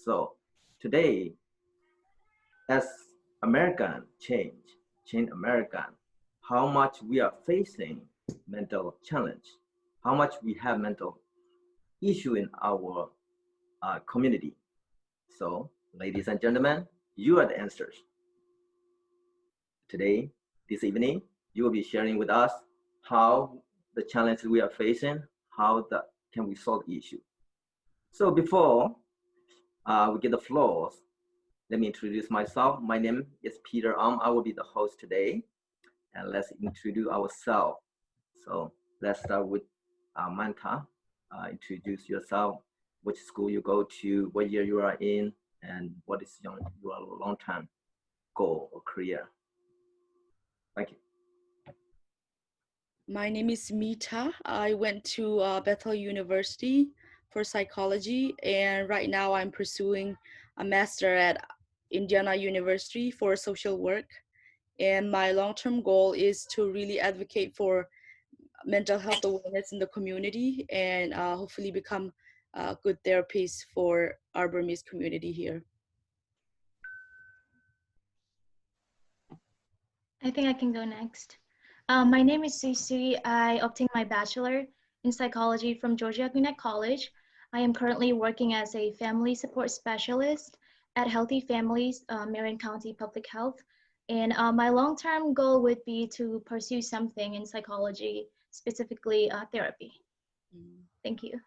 So today, as American change American, how much we are facing mental challenge, how much we have mental issue in our community. So, ladies and gentlemen, you are the answers. Today, this evening, you will be sharing with us how the challenge we are facing, can we solve the issue. So before we get the floor, let me introduce myself. My name is Peter. I will be the host today, and let's introduce ourselves. So let's start with Manta. Introduce yourself, which school you go to, what year you are in, and what is your long-term goal or career. Thank you. My name is Mita. I went to Bethel University for psychology, and right now I'm pursuing a master at Indiana University for social work. And my long-term goal is to really advocate for mental health awareness in the community and hopefully become a good therapist for our Burmese community here. I think I can go next. My name is Suisui. I obtained my bachelor in psychology from Georgia Gwinnett College. I am currently working as a family support specialist at Healthy Families, Marion County Public Health. And my long-term goal would be to pursue something in psychology, specifically therapy. Thank you.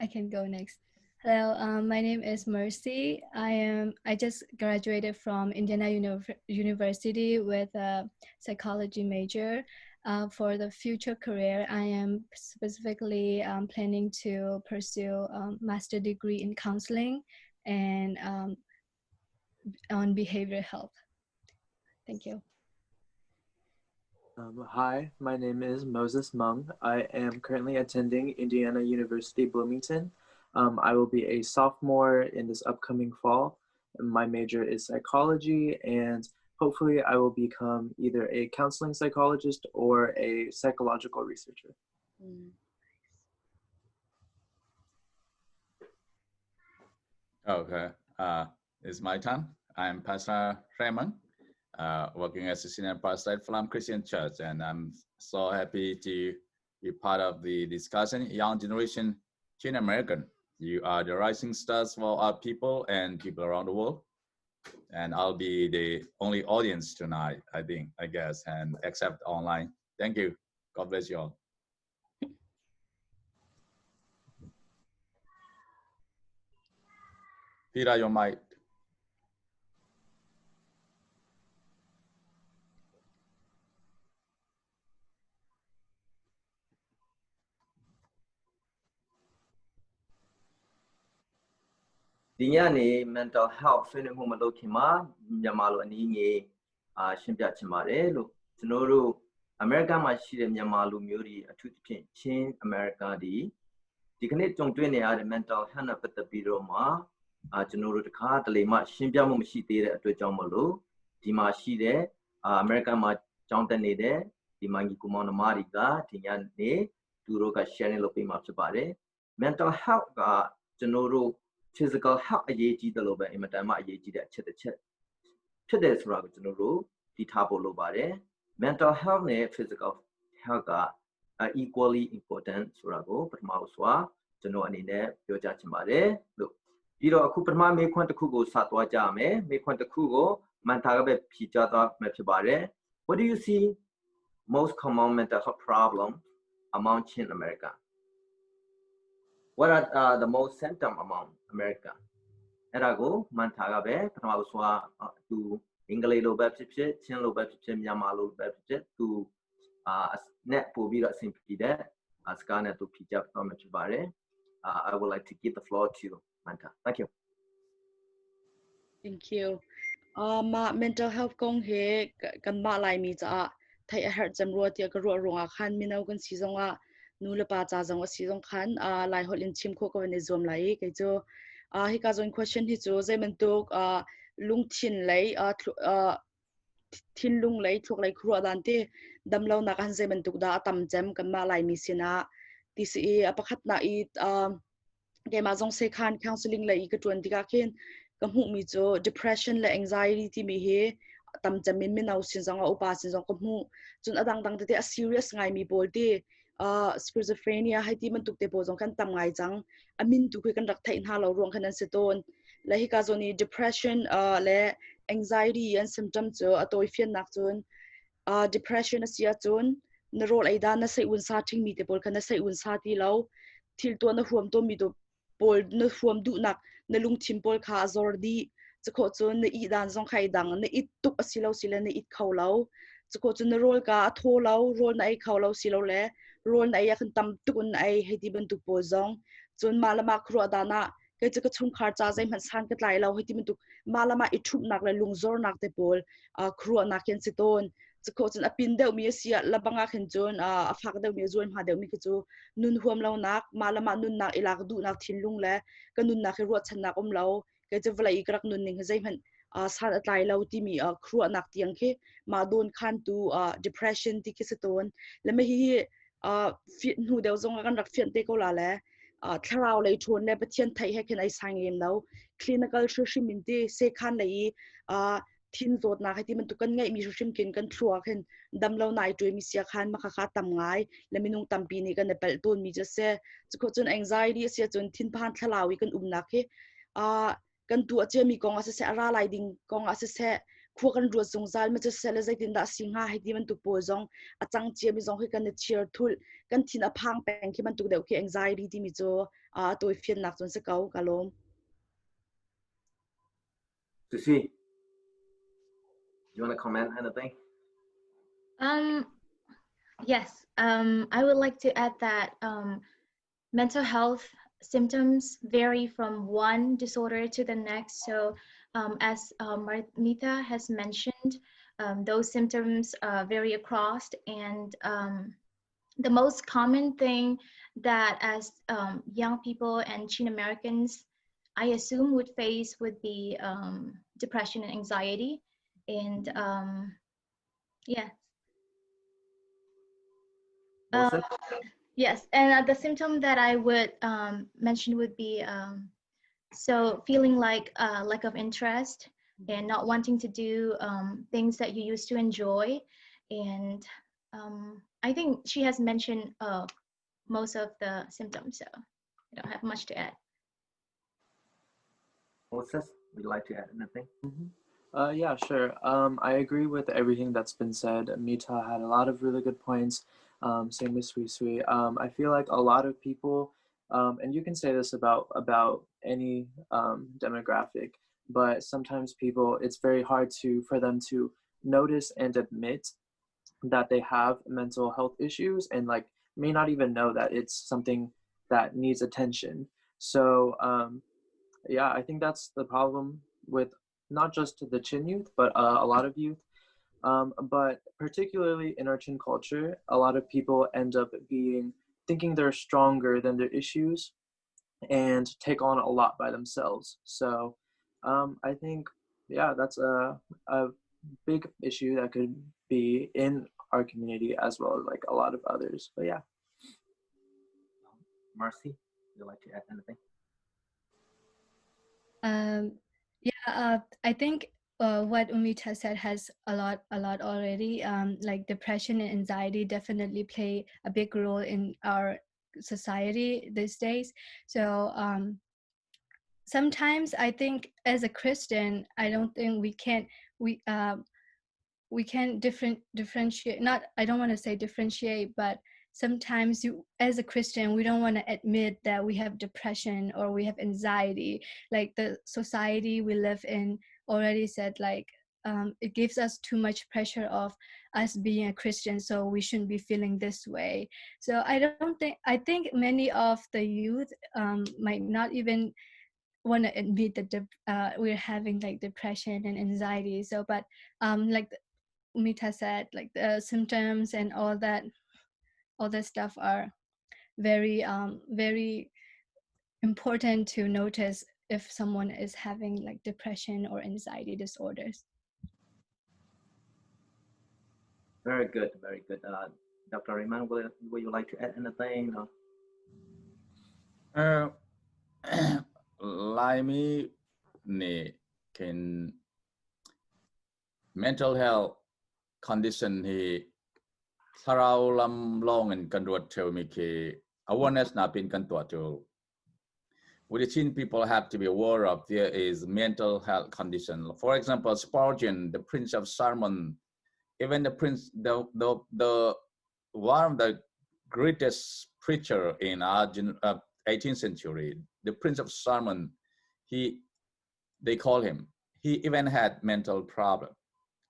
I can go next. Hello, my name is Mercy. I just graduated from Indiana University with a psychology major. For the future career, I am specifically planning to pursue a master degree in counseling and on behavioral health. Thank you. Hi, my name is Moses Mung. I am currently attending Indiana University Bloomington. I will be a sophomore in this upcoming fall. My major is psychology, and hopefully I will become either a counseling psychologist or a psychological researcher. Okay, it's my turn. I'm Pastor Raymond, working as a senior pastor at Flam Christian Church, and I'm so happy to be part of the discussion. Young generation, Chin American, you are the rising stars for our people and people around the world. And I'll be the only audience tonight, I guess, and except online. Thank you. God bless you all. Peter, your mic. The mental health ဆွေးနွေးမှုမလုပ်ခင်မှာမြန်မာလိုအနည်းငယ်ရှင်းပြချင်ပါတယ်လို့ကျွန်တော်တို့အမေရိကန်မှာရှိတဲ့မြန်မာလူမျိုးတွေအထူးသဖြင့်ချင်းအမေရိကန်ဒီကနေ့ကြုံတွေ့နေရတဲ့ mental health နဲ့ပတ်သက်ပြီးတော့မှကျွန်တော်တို့တခါတလေမှရှင်းပြမှုမရှိသေးတဲ့အတွက်ကြောင့်မလို့ဒီမှာရှိတဲ့အမေရိကန်မှာကျောင်းတက်နေတဲ့ဒီမန်ကြီးကူမောင်နှမတွေကဒီညနေသူတို့က sharing လုပ်ပေးမှာဖြစ်ပါတယ် mental health ကကျွန်တော်တို့physical health အရေးကြီးတယ်လို့ပဲအင်မတန်မှအရေးကြီးတဲ့အချက်တစ်ချက်ဖြစ်တယ်ဆိုတာကိုကျွန်တော်တို့သိထားဖို့လိုပါတယ် mental health နဲ့ physical health က equally important ဆိုတာကိုပထမဆုံးစွာကျွန်တော်အနေနဲ့ပြောကြားချင်ပါတယ်လို့ပြီးတော့အခုပထမမေးခွန်းတစ်ခုကိုစသွားကြရမယ်မေးခွန်းတစ်ခုကိုမန်တာကပဲဖြေကြားသွားမှာဖြစ်ပါတယ် What do you see most common mental health problem among Chin America? What are the most symptom among America? အဲ့ဒါကိုမန်တာကပဲပထမဆုံးစွာသူအင်္ဂလိပ်လိုပဲဖြစ်ဖြစ်ချင်းလိုပဲဖြစ်ဖြစ်မြန်မာလိုပဲဖြစ်ဖြစ်သူနဲ့ပို့ပြီးတော့အဆင်ပြေတဲ့စကားနဲ့သူဖြေကြားသွားမှာဖြစ်ပါတယ် I would like to give the floor to Manta. Thank you. Thank you. Mental health kong he kan ma lai mi cha thai a her jam ro tia ka ro ronga khan minau kan si zonga nu le pa cha zonga si zong khan lai hol in chim kho ko ne zom lai ke jo hi ka zon question hi chu je man tok lung thin lai thin lung lai thok lai khru adan te dam lo na kan je man tuk da tam jam kan ma lai mi sina TCA apakhat na it ke ma jong se khan counseling la I ka tuan tika khin ka mu mi cho depression la anxiety ti mi he tam chamin min au sin jong upa sin jong ka mu chun adang dang te a serious ngai mi bol te schizophrenia hai ti man tuk te po jong kan tam ngai jang amin tu kan rak thai na lo rong khanan se ton la hi ka zoni depression le anxiety and symptoms cho atoi fian nak chun depression asia chun na rol ai dan na sai un sa thing mi te pol kana sai un sa ti lo thil to na huam to mi do pol na huam du nak na lung thim pol kha zor di chakho chun na I dan jong khai dang na I tuk asilo sila na I khau lo chakho chun na rol ka tho lo rol na ai khau lo silo le rol na ai kan tam tukun ai heti ban tu po jong chun malama khro dana ke chaka chung khar cha jai man san ka tlai lo heti man tu malama I thup nak le lung zor nak te pol khro nak ken siton chakho chun apin deu mi sia labanga khen chun afak deu mi zon ma deu mi ki chu nun huam lo nak malama nun nak ilak du nak thilung le ka nun nak ro chan nak om lo ke che vla ikrak nun ning jai man san atlai lo ti mi khru nak tiang khe ma don khan tu depression ti ki siton le me hi fit nu deu zong kan rak fian te ko la le tharau le thon le pathian thai he khen ai sang em lo clinical shim min te se khan lei thin zot na hati man tu kan ngai mi shim kin kan thua khen dam lo nai tu mi sia khan ma kha kha tam ngai le minung tam pi ni kan pel ton mi jase chukho chun anxiety sia chun thin phan thlalawi kan na khe kan tu ache mi kong ase se ara lai ding kong ase se khu kan ru chung zal ma che se le zai tin da singa hati man tu po jong achang che mi jong he kan cheer thul kan thin a phang peng ki man tu deu ki anxiety ti mi cho toi fian nak chun se kau kalom Susie, you want to comment anything? Yes, I would like to add that mental health symptoms vary from one disorder to the next. So as Marmita has mentioned, those symptoms vary across, and the most common thing that as young people and Chin Americans, I assume would face would be depression and anxiety. And yeah. Yes, and the symptom that I would mention would be so feeling like lack of interest and not wanting to do things that you used to enjoy. And I think she has mentioned most of the symptoms, so I don't have much to add. Moses, would you like to add anything? Yeah, sure. I agree with everything that's been said. Mita had a lot of really good points. Same with Sui Sui. I feel like a lot of people, and you can say this about any demographic, but sometimes people, it's very hard for them to notice and admit that they have mental health issues and like may not even know that it's something that needs attention. So yeah, I think that's the problem with not just the Chin youth, but a lot of youth. But particularly in our Chin culture, a lot of people end up thinking they're stronger than their issues and take on a lot by themselves. So I think, yeah, that's a big issue that could be in our community as well as like a lot of others. But yeah. Marcy, would you like to add anything? Yeah, I think what Umita said has a lot already. Like depression and anxiety definitely play a big role in our society these days. So sometimes I think as a Christian, I don't think we can differentiate. Not, I don't want to say differentiate, but sometimes as a Christian, we don't want to admit that we have depression or we have anxiety. Like the society we live in already said, like it gives us too much pressure of us being a Christian, so we shouldn't be feeling this way. So I think many of the youth might not even want to admit that we're having like depression and anxiety. So, but like Mita said, like the symptoms and all that stuff are very very important to notice if someone is having like depression or anxiety disorders. Very good, very good. Dr. Rayman, would you like to add anything? Uh, like me, ne can mental health condition he tharau lam long and kanduat tell me ke awareness na pin kanduat tell. Within people have to be aware of there is mental health condition. For example, Spurgeon, the Prince of Solomon, even the prince, the one of the greatest preacher in our 18th century, the Prince of Solomon, they call him. He even had mental problem,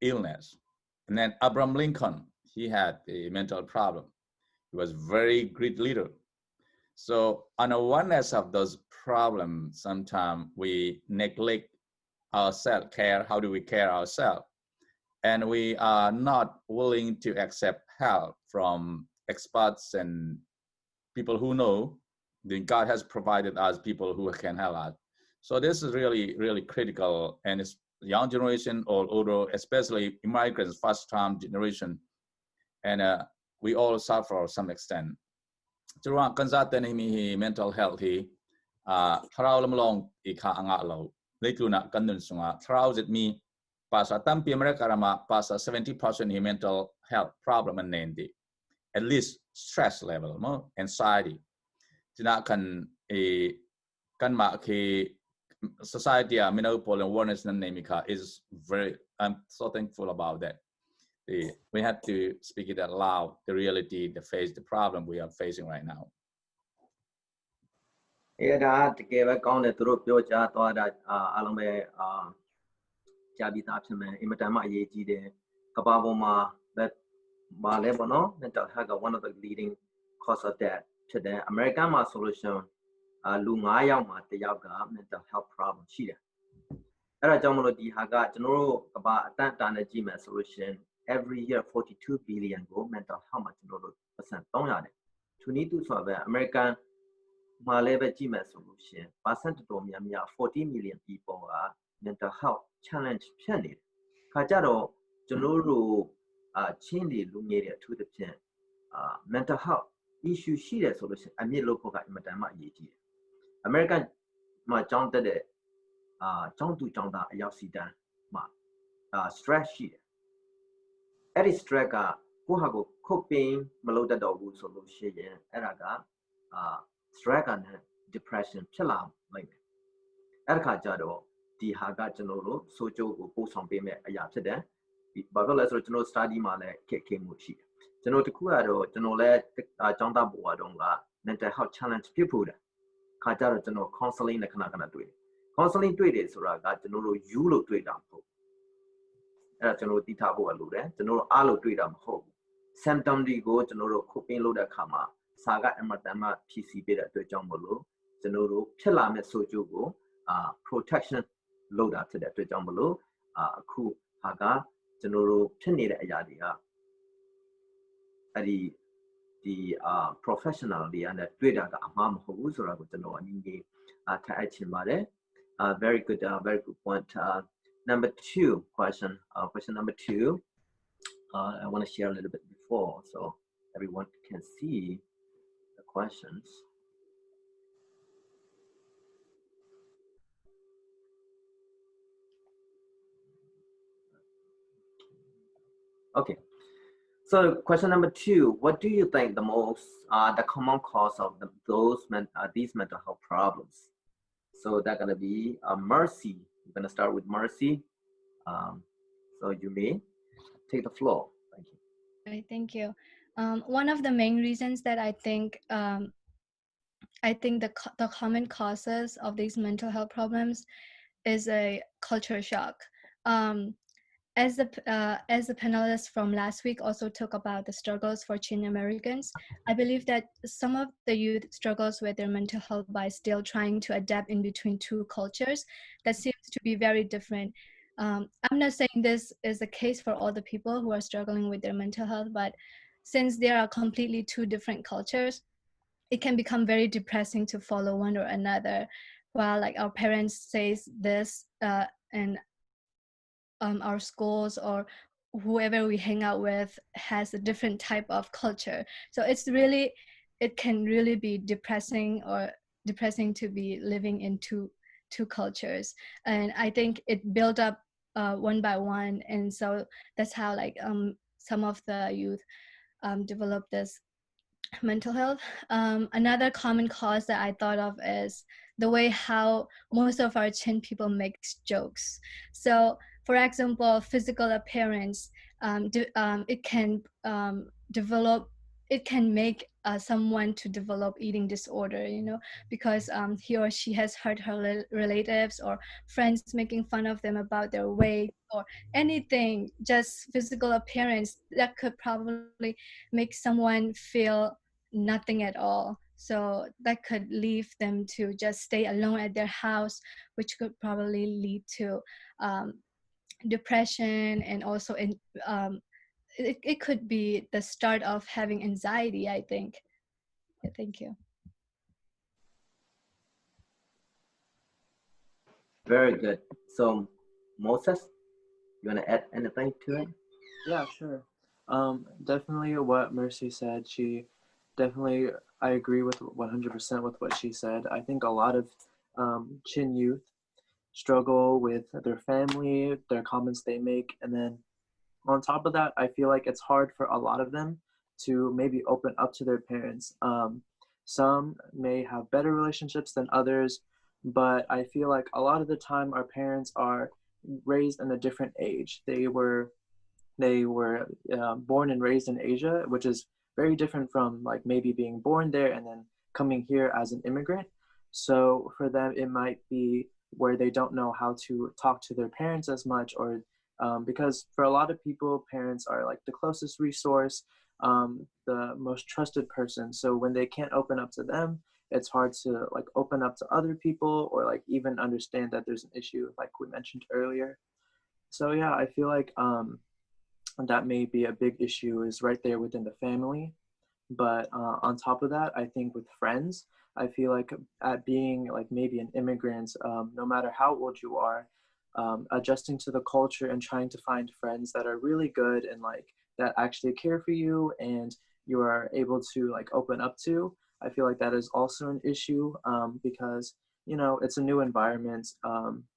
illness. And then Abraham Lincoln, he had a mental problem. He was very great leader. So on the oneness of those problems, sometimes we neglect our self-care. How do we care ourselves? And we are not willing to accept help from experts and people who know. Then God has provided us people who can help us. So this is really, really critical. And it's young generation or older, especially immigrants, first-time generation. And we all suffer to some extent. Turang kanzatan himi mental health hi tharau lam long ikha anga lo leituna kanun sunga tharau zit mi pasa tampi America rama pasa 70% hi mental health problem and nendi at least stress level mo anxiety tina kan kan ma ki society menopause and awareness and nemika is very I'm so thankful about that. We have to speak it out loud, the reality, the face, the problem we are facing right now. ဒါတကယ်ပဲကောင်းတယ်သူတို့ပြောကြားသွားတာအားလုံးပဲကြားပြီးသားဖြစ်မယ်အင်မတန်မှအရေးကြီးတယ်ကမ္ဘာပေါ်မှာဘာလဲပေါ့နော် mental health က one of the leading cause of death ဖြစ်တယ်အမေရိကန်မှာဆိုလို့ရှိရင်လူ9ယောက်မှာ1ယောက်က mental health problem ရှိတယ်အဲ့ဒါကြောင့်မလို့ဒီဟာကကျွန်တော်တို့ကမ္ဘာအတန်းတာနဲ့ကြည့်မယ်ဆိုလို့ရှိရင် every year 42 billion ကို mental health မှာကျွန်တော်တို့% 300တယ်သူနည်းသူဆိုပဲ American မှာလည်းပဲကြည့်မယ်ဆိုလို့ရှိရင် percent တော်များများ40 million people က mental health challenge ဖြစ်နေတယ်ခါကြတော့ကျွန်တော်တို့ချင်းတွေလူငယ်တွေအထူးသဖြင့်mental health issue ရှိတယ်ဆိုလို့ရှိရင်အမြင့်လို့ဖို့ကအင်မတန်မှအရေးကြီးတယ် American မှာကျောင်းတက်တဲ့ကျောင်းသူကျောင်းသားအယောက်စီတန်းမှာstress ရှိတယ်အဲ့ဒီ stress ကကိုယ့်ဟာကို coping မလုပ်တတ်တော့ဘူးဆိုလို့ရှိရင်အဲ့ဒါကstress ကနဲ့ depression ဖြစ်လာနိုင်တယ်အဲ့ဒီခါကျတော့ဒီဟာကကျွန်တော်တို့စိုးကျိုးကိုပို့ဆောင်ပေးမဲ့အရာဖြစ်တယ်ဘာလို့လဲဆိုတော့ကျွန်တော် study မှာလည်းခက်ခဲမှုရှိတယ်ကျွန်တော်တခုကတော့ကျွန်တော်လည်းကျောင်းသားဘဝတုန်းက mental health challenge ဖြစ်ဖို့တယ်ခါကျတော့ကျွန်တော် counseling နဲ့ခဏခဏတွေ့တယ် counseling တွေ့တယ်ဆိုတာကကျွန်တော်တို့ you လို့တွေ့တာမဟုတ်အဲ့ဒါကျွန်တော်သိထားဖို့လိုတယ်ကျွန်တော်တို့အားလို့တွေ့တာမဟုတ်ဘူး symptom တွေကိုကျွန်တော်တို့ coping လုပ်တဲ့အခါမှာစာကအမတန်မှဖြည့်ဆည်းပေးတဲ့အတွက်ကြောင့်မလို့ကျွန်တော်တို့ဖြစ်လာမဲ့ဆိုကြိုးကိုprotection လုပ်တာဖြစ်တဲ့အတွက်ကြောင့်မလို့အခုဟာကကျွန်တော်တို့ဖြစ်နေတဲ့အရာတွေကအဲ့ဒီprofessional တွေကလည်းတွေ့တာကအမှားမဟုတ်ဘူးဆိုတာကိုကျွန်တော်အနည်းငယ်ထပ်အပ်ချင်ပါတယ် very good point number 2 question number 2 I want to share a little bit before so everyone can see the questions okay so question number 2 what do you think the most the common cause of these mental health problems so that's going to be Mercy we're going to start with Mercy so you may take the floor thank you Right, thank you. One of the main reasons that I think the common causes of these mental health problems is a culture shock. As the panelists from last week also talk about the struggles for Chin Americans, I believe that some of the youth struggles with their mental health by still trying to adapt in between two cultures that seems to be very different. I'm not saying this is the case for all the people who are struggling with their mental health, but since there are completely two different cultures, it can become very depressing to follow one or another. While like our parents says this and our schools or whoever we hang out with has a different type of culture. So it can really be depressing or depressing to be living in two cultures. And I think it built up one by one, and so that's how like some of the youth develop this mental health. Another common cause that I thought of is the way how most of our Chin people make jokes. So, for example, physical appearance, it can develop. It can make someone to develop eating disorder, you know, because he or she has heard her relatives or friends making fun of them about their weight or anything, just physical appearance that could probably make someone feel nothing at all. So that could leave them to just stay alone at their house, which could probably lead to depression, and also it could be the start of having anxiety, I think. Yeah, thank you. Very good. So, Moses, you want to add anything to it? Yeah, sure. Definitely what Mercy said. I agree with 100% with what she said. I think a lot of Chin youth struggle with their family, their comments they make, and then on top of that, I feel like it's hard for a lot of them to maybe open up to their parents. Some may have better relationships than others, but I feel like a lot of the time our parents are raised in a different age. They were born and raised in Asia, which is very different from like maybe being born there and then coming here as an immigrant. So for them, it might be where they don't know how to talk to their parents as much, or because for a lot of people, parents are like the closest resource, the most trusted person. So when they can't open up to them, it's hard to like open up to other people or like even understand that there's an issue, like we mentioned earlier. So yeah, I feel like that may be a big issue is right there within the family. But on top of that, I think with friends, I feel like at being like maybe an immigrant, no matter how old you are, adjusting to the culture and trying to find friends that are really good and like that actually care for you and you are able to like open up to, I feel like that is also an issue because, you know, it's a new environment.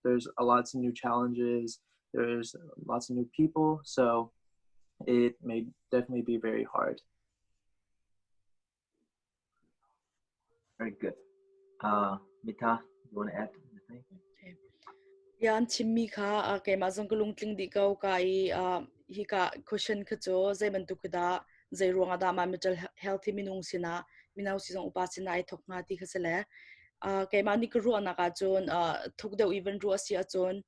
There's lots of new challenges. There's lots of new people. So it may definitely be very hard. Very good. Mita, you want to add anything? Yan chimmi kha ke ma zong kulung tling di kau kai hi ka question kha cho zai ban tu khuda zai ronga da ma mental health minung sina minau si zong upa sina ai thok nga ti khasele ke ma ni ku ro na ka chon thuk deu even ro si a chon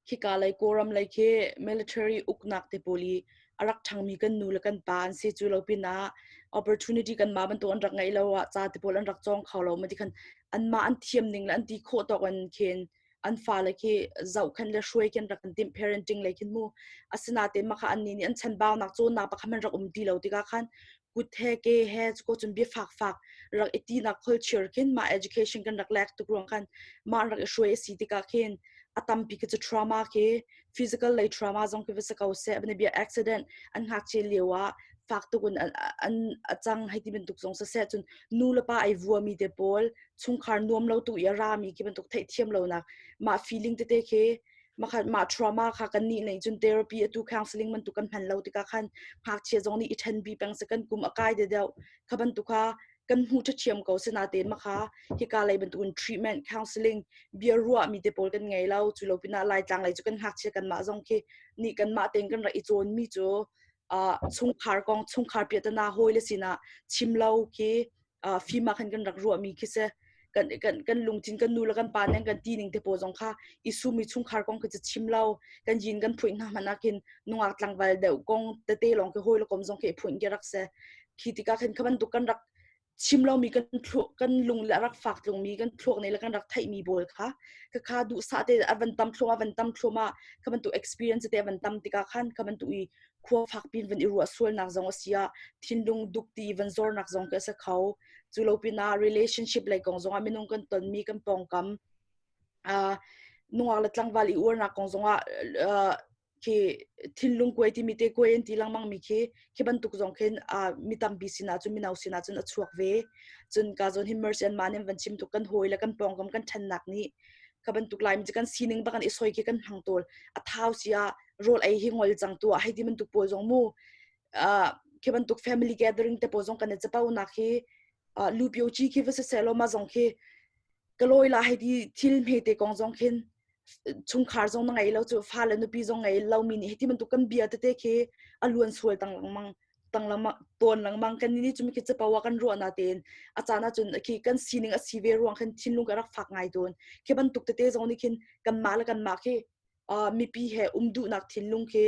hi ka lai koram lai ke military uknak te poli arak thangmi kan nu la kan pan se chu lo pina opportunity kan ma ban to an rak ngai lo wa cha te pol an rak chong khaw lo ma ti khan an ma an thiam ning la an ti kho to kan khen an fa la ki zau khan la shoi ken rak tim parenting like mu asina te ma kha an ni an chan baw nak chon na pa khaman rak ti lo ti ka khan kut he ke he ko chun bi fak rak eti na culture ken ma education kan rak lak tu rong khan ma rak shoi si ti ka khen atam pi ke trauma ke physical like trauma zong ke vesa ka se ne bi accident an hak che lewa fak tu kun an achang haiti bin tuk zong sa se chun nu la pa ai vuwa mi de pol chung khar nuam lo tu ya ra mi ki ban tuk thai thiam lo nak ma feeling te te ke ma trauma kha kan ni nei chun therapy atu counseling man tu kan han lo ti ka khan hak che zong ni ithan bi pang se kan kum akai de deu khaban tu kha kan hu cha chiam ko se na te ma kha hi ka lai ban tu treatment counseling bia ruwa mi te pol kan ngai lau chu lo pina lai tlang lai chu kan hak che kan ma zong ke ni kan ma teng kan ra I chon mi chu chung khar kong chung khar pia ta na hoi le sina chimlau ke fi ma khan kan rak ruwa mi ki se kan lungtin kan nu la kan pa nang kan ti ning te po zong kha isu mi chung khar kong ke chimlau kan jin kan phuin na manakin nungak tlang wal deu kong te te long ke hoi lo kom zong ke phuin ke rak se khitika khan khaban tu kan rak chimlo mi kan lung la rak fak lung mi kan thlok nei la kan rak thai mi bol kha ka kha du sa te avan tam thloma kaman tu experience te avan tam tika khan kaman tu I khua fak pin van iru asol nak zong asia thinlung duk ti van zor nak zong ka sa khau chulo pina relationship like kong zong aminung kan ton mi kan pong kam nunga la tlang wali ur na kong zonga ki thilung koi ti mite koi en tilang mang mi ki bantuk zong khen mitam bisina chu minau sina chun achuak ve chun ka zon himmers and manem van chim tu kan hoi la kan pongom kan than nak ni ka bantuk lai mi kan sining ba kan isoi ki kan hangtol a thau sia role ai hingol chang tu a haidi man tu po zong mu ki bantuk family gathering te po zong kan chapa u na ki lupio chi ki vese selo ma zong ki kaloi la haidi thil me te kong zong khen chung khar zong ngai lo chu fa le nu pi zong ngai lo mi ni heti man tu kan bia te ke aluan sual tang lang ton lang mang kan ni chumi ki chapa wa kan ro na ten achana chun ki kan sining a sive ruang khan thinlung karak phak ngai don ke ban tuk te zong ni kin kan ma ke mi pi he umdu nak thinlung ke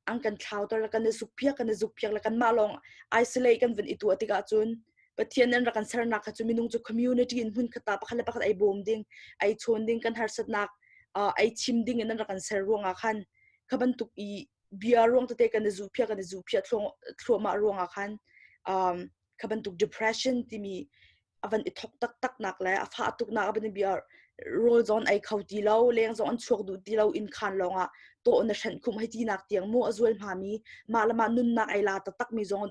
ang kan thlau tar kan zupia la kan ma long isolate kan ven itu atika chun pathian an rakan sar nak chu minung chu community in hun khata pakhala pakhat ai bom ding ai chon ding kan har sat nak ai chim ding in rakan ser ruanga khan khaban tuk I bia ruang te kan zupia thlo ma ruanga khan khaban tuk depression timi avan I thok tak nak la afa tuk na aban bia role zone ai khauti lo leng zo an chuak du ti lo in khan longa to na shan khum hai ti nak tiang mo azul mami malama nun nak ai la tak mi zon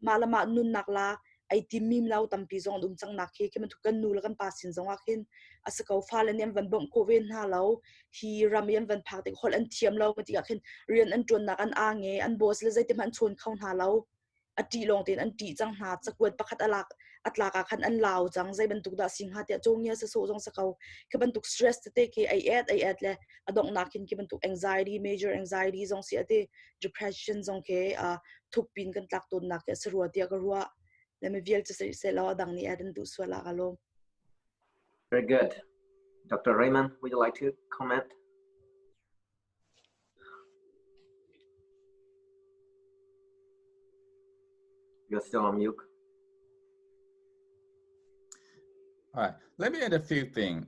malama nun nak la ai timim lau tampi zong chang nak he kemen thukan nu la kan pasin zonga khin asakau falen yam van bom covid na lo hi ramian van phak te hol an thiam lo mati khin rian an ton nak an ange an boss le zaitem han chon khaun ha lo ati long ten an ti chang na chakwat pakhat atla ka khan an lao chang zai ban tuk da sing ha te chongya sa so jong sakau ke ban tuk stress te ke ai at le adong nakin ke ban tuk anxiety major anxiety zong si ate depression zong ke thuk pin kan tak ton nak ke sarua tia ka ruwa let me vial to say law dang ni adan du swala galo. Very good. Dr. Raymond, would you like to comment? You're still on mute. All right, let me add a few things.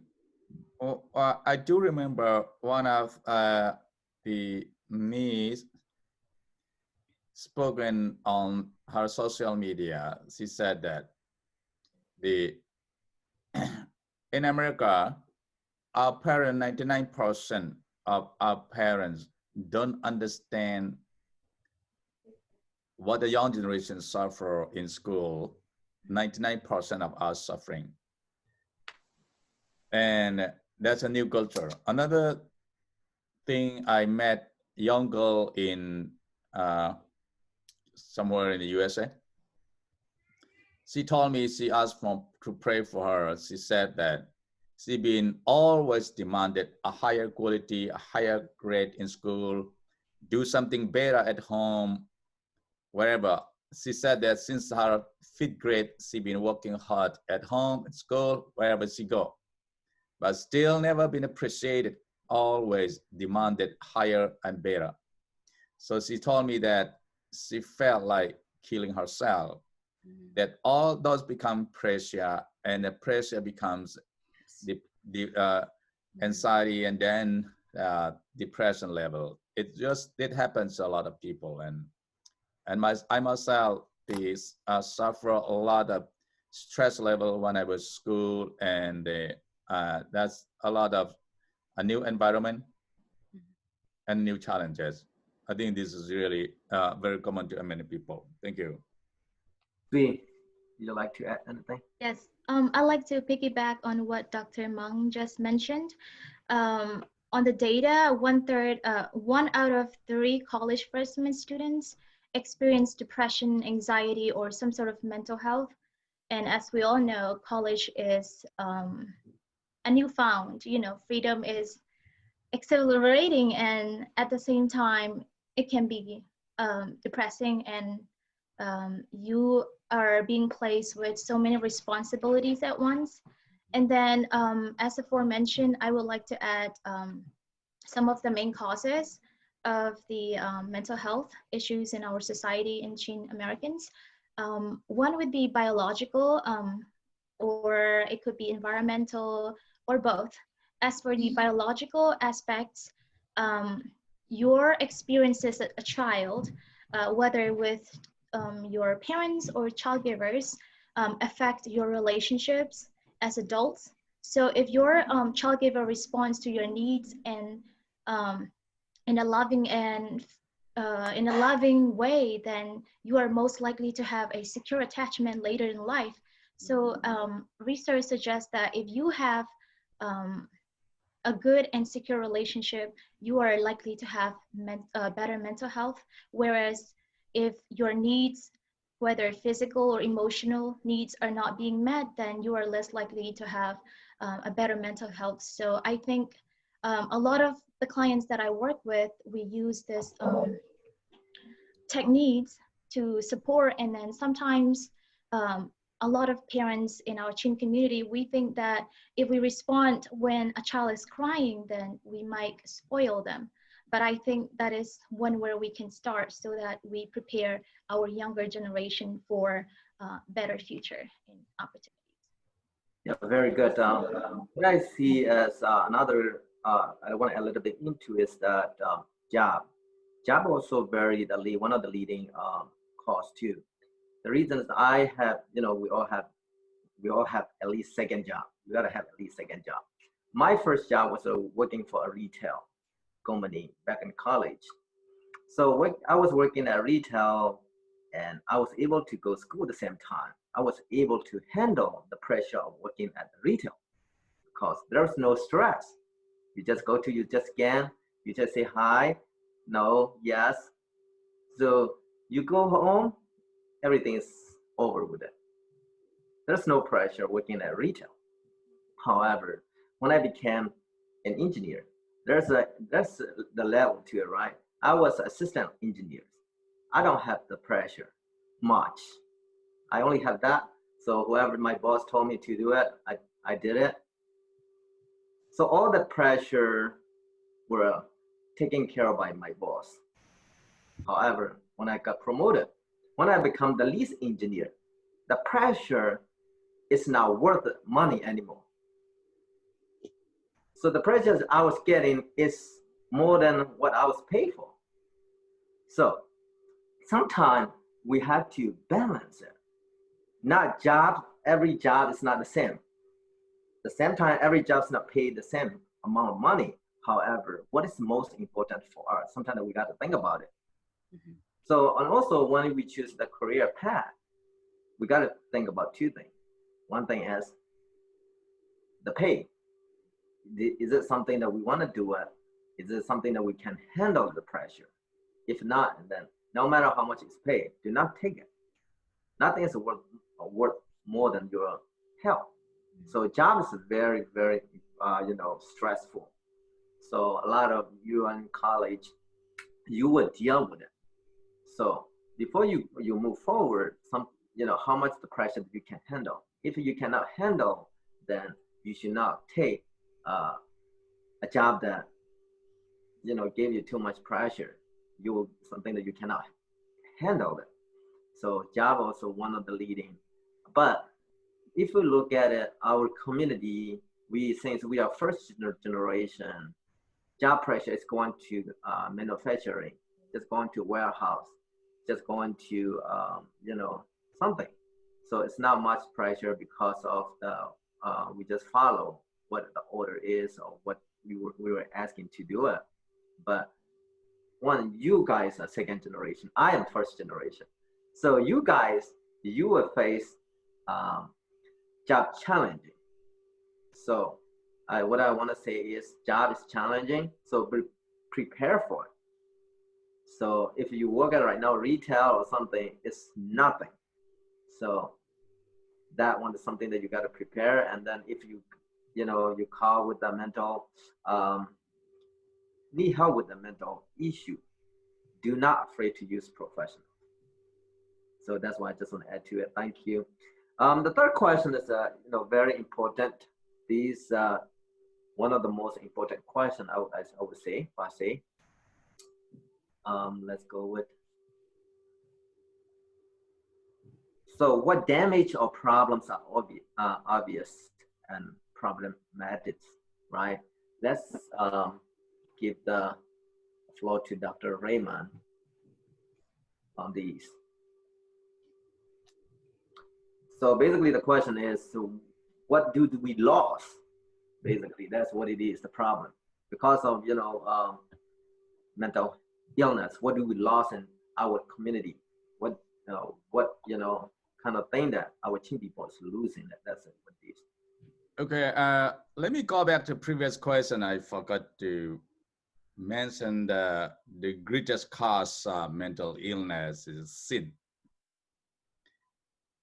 I do remember one of the Miss spoken on her social media. She said that in America, our parents, 99% of our parents don't understand what the young generation suffer in school. 99% of us suffering. And that's a new culture. Another thing, I met a young girl in somewhere in the USA. She told me, she asked to pray for her. She said that she been always demanded a higher quality, a higher grade in school, do something better at home, wherever. She said that since her 5th grade, she been working hard at home, at school, wherever she go, but still never been appreciated, always demanded higher and better. So she told me that she felt like killing herself, that all those become pressure, and the pressure becomes the anxiety and then depression level. It happens to a lot of people, and I myself suffer a lot of stress level when I was school, and that's a lot of a new environment and new challenges. I think this is really very common to many people. Thank you. Would you like to add anything? Yes, I'd like to piggyback on what Dr. Meng just mentioned. On the data, 1 out of 3 college freshman students experience depression, anxiety, or some sort of mental health. And as we all know, college is a newfound, freedom is exhilarating, and at the same time, it can be depressing, and you are being placed with so many responsibilities at once. And then, as aforementioned, I would like to add some of the main causes of the mental health issues in our society in Chin Americans. One would be biological, or it could be environmental, or both. As for the biological aspects, your experiences as a child, whether with your parents or child givers, affect your relationships as adults. So if your child giver responds to your needs and in a loving and in a loving way, then you are most likely to have a secure attachment later in life. So research suggests that if you have a good and secure relationship, you are likely to have better mental health. Whereas if your needs, whether physical or emotional needs, are not being met, then you are less likely to have a better mental health. So I think a lot of the clients that I work with, we use this techniques to support. And then sometimes a lot of parents in our Chin community, we think that if we respond when a child is crying, then we might spoil them. But I think that is one where we can start so that we prepare our younger generation for better future and opportunities. Yeah, very good. What I see as another, I want to add a little bit into is that job. Job also very the lead, one of the leading cause too. The reason is I have, we all have at least second job. You gotta have at least second job. My first job was working for a retail company back in college. So I was working at retail, and I was able to go to school at the same time. I was able to handle the pressure of working at the retail because there's no stress. You just scan, you just say hi, no, yes. So you go home, everything is over with it. There's no pressure working at retail. However, when I became an engineer, there's the level to it, right? I was assistant engineer. I don't have the pressure much. I only have that. So whoever my boss told me to do it, I did it. So all the pressure were taken care of by my boss. However, when I got promoted, when I become the lead engineer, the pressure is not worth money anymore. So the pressure I was getting is more than what I was paid for. So sometimes we have to balance it. Not every job is not the same. The same time, every job is not paid the same amount of money. However, what is most important for us? Sometimes we got to think about it. Mm-hmm. So, and also when we choose the career path, we got to think about two things. One thing is the pay. Is it something that we want to do it? Is it something that we can handle the pressure? If not, then no matter how much it's paid, do not take it. Nothing is worth more than your health. So job is very, very, stressful. So a lot of you in college, you will deal with it. So before you move forward, how much the pressure that you can handle. If you cannot handle, then you should not take a job that, gave you too much pressure. Something that you cannot handle it. So job also one of the leading. But if we look at it, our community, since we are first generation, job pressure is going to manufacturing, just going to warehouse, just going to something. So it's not much pressure because of we just follow what the order is or what we were asking to do it. But you guys are second generation, I am first generation. So you guys, you will face job challenging. So what I want to say is job is challenging, so prepare for it. So if you work at right now retail or something, it's nothing. So that one is something that you got to prepare. And then if you call with the mental need help with the mental issue, do not afraid to use professional. So that's why I just want to add to it. Thank you. The third question is very important. These one of the most important questions I would say. Let's go with. So what damage or problems are obvious and problematic, right? Let's give the floor to Dr. Raymond on these. So basically the question is, so what do we lose? Basically, that's what it is, the problem. Because of, mental illness? What do we lose in our community? What kind of thing that our teen people is losing? That's it. What these. Okay, let me go back to previous question. I forgot to mention the greatest cause of mental illness is sin.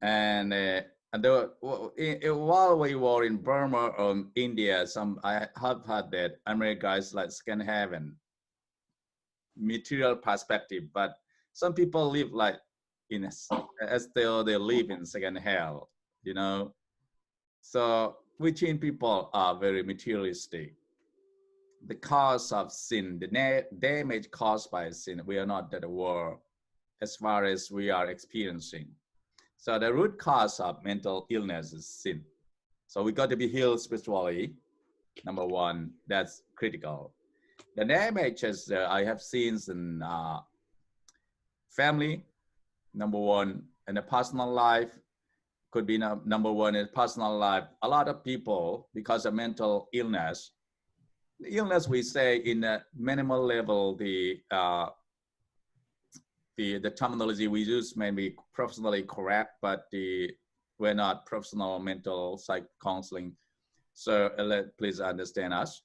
And while we were in Burma or India, I have heard that America is like second heaven, material perspective, but some people live like as though they live in second hell, you know. So we Chin people are very materialistic. The cause of sin, the damage caused by sin, we are not that aware as far as we are experiencing. So the root cause of mental illness is sin. So we got to be healed spiritually. Number one, that's critical. The damages I have seen in family, number one, in the personal life, could be number one in personal life. A lot of people, because of mental illness, we say in a minimal level, the terminology we use may be professionally correct, but we're not professional mental psych counseling. So please understand us.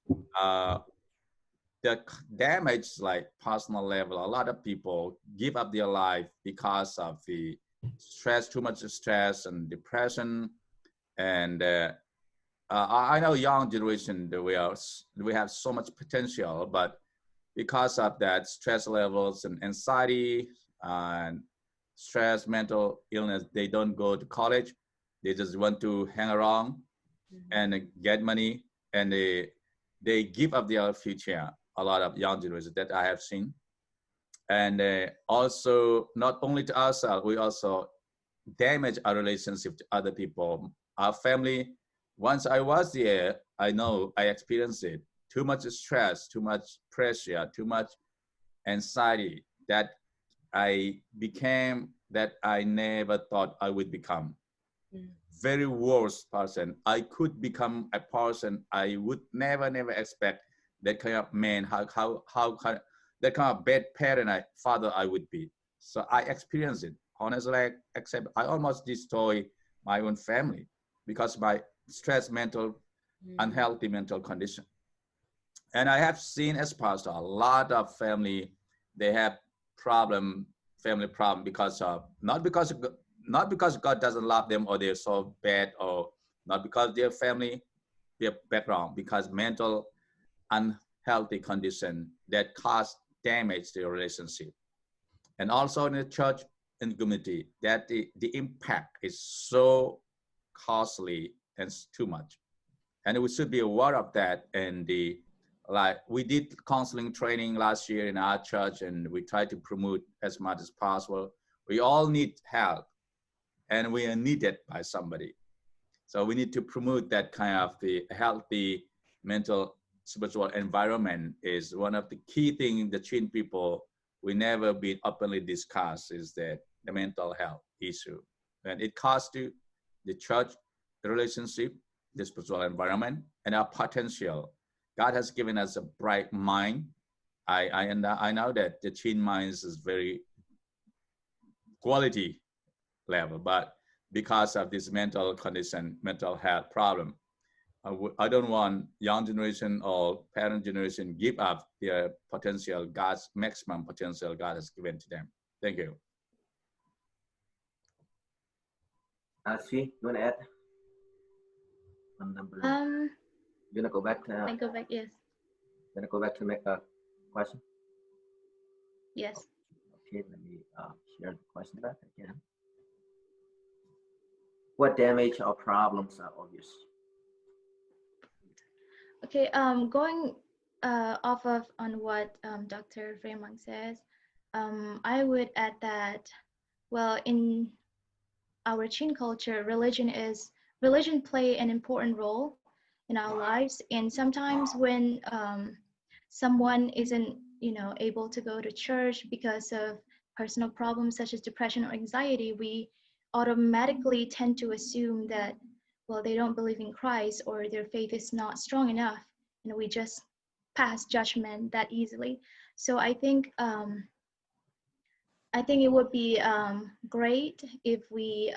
The damage, like personal level, a lot of people give up their life because of the stress, too much stress and depression. And I know young generation, we have so much potential, but because of that stress levels and anxiety and stress, mental illness, they don't go to college. They just want to hang around and get money, and they give up their future. A lot of young generation that I have seen. And also, not only to ourselves, we also damage our relationship to other people, our family. Once I was there, I know I experienced it. Too much stress, too much pressure, too much anxiety that I became that I never thought I would become. Very worst person. I could become a person I would never expect that kind of man, how that kind of bad parent father I would be. So I experienced it. Honestly, except I almost destroy my own family because my stress, unhealthy mental condition. And I have seen as pastor a lot of family, they have family problem because of not because God doesn't love them or they're so bad, or not because their family, their background, because mental unhealthy condition that cause damage to your relationship. And also in the church and community, that the impact is so costly and too much. And we should be aware of that. And we did counseling training last year in our church, and we try to promote as much as possible. We all need help, and we are needed by somebody. So we need to promote that kind of the healthy mental spiritual environment is one of the key things the Chin people we never been openly discussed, is that the mental health issue. And it costs to the church, the relationship, the spiritual environment, and our potential. God has given us a bright mind. I know that the Chin minds is very quality level, but because of this mental condition, mental health problem, I don't want young generation or parent generation give up their potential, God's maximum potential God has given to them. Thank you. Ashley, you want to add? You want to go back to? I go back, yes. You want to go back to make a question? Yes. Okay, let me share the question back again. What damage or problems are obvious? Okay, going off of on what Dr. Fremang says, I would add that, well, in our Chin culture, religion play an important role in our lives. And sometimes when someone isn't, able to go to church because of personal problems such as depression or anxiety, we automatically tend to assume that, well, they don't believe in Christ or their faith is not strong enough, and we just pass judgment that easily. So I think it would be great if we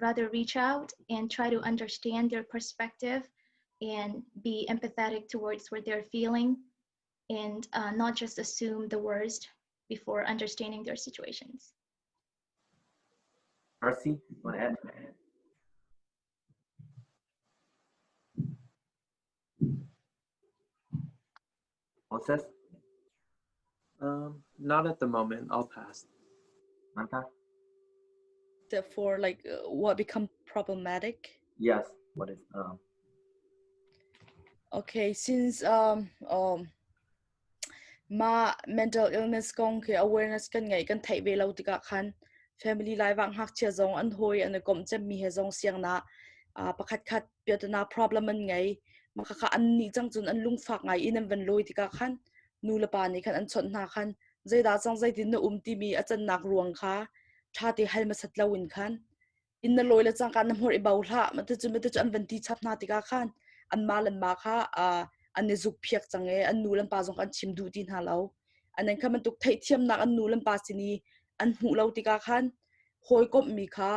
rather reach out and try to understand their perspective and be empathetic towards what they're feeling, and not just assume the worst before understanding their situations. Mercy, you want to add? Moses? Not at the moment. I'll pass. Manta? Therefore, like what become problematic? Yes. What is Okay, since ma mental illness kong ke awareness kan ngai kan thai ve lo tika khan family lai wang hak chia zong an hoi an kom chem mi he zong siang na pakhat khat piatna problem an ngai makha an ni chang chun an lung fak ngai in an van loi tika khan nu la pa ni khan an chon na khan zai da chang zai tin na ti mi achan nak ruang kha tha ti hal ma sat lo in khan in na loi la chang kan nam hor i bau hla ma tu an van ti chap na tika khan an malan ma kha an ne zuk phiak change an nulam pa jong kan chim du tin ha lo anan khaman tuk thai thiam nak an nulam pa sini an hu lo tika khan hoi kop mi kha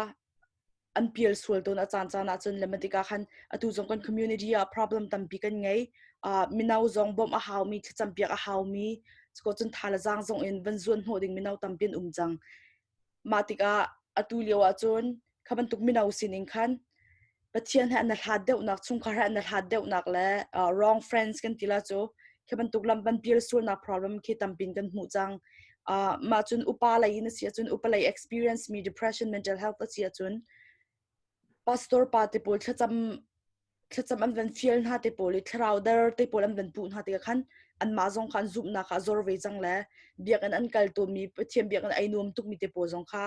an pial sul ton a chan chan a chun lematika khan atu jong kan community a problem tam pi kan ngai minau jong bom a haw mi cham piak a haw mi ko chun thala jang jong in van zon hoding minau tam pin jang matika atu lewa chun khaman tuk minau sining khan pathian ha na had deuh nak chung khar na had deuh nak le wrong friends kan tila chu khaban tuklam ban pil sul na problem khi tampin kan mu chang ma chun upa lai na sia chun upa lai experience me depression mental health sia chun pastor pa te pol thacham an van feel na te pol thrauder te pol an van pu na te khan an ma jong khan zup na kha zor ve chang le biak an kal to mi pathiam biak an ainom tuk mi te po jong kha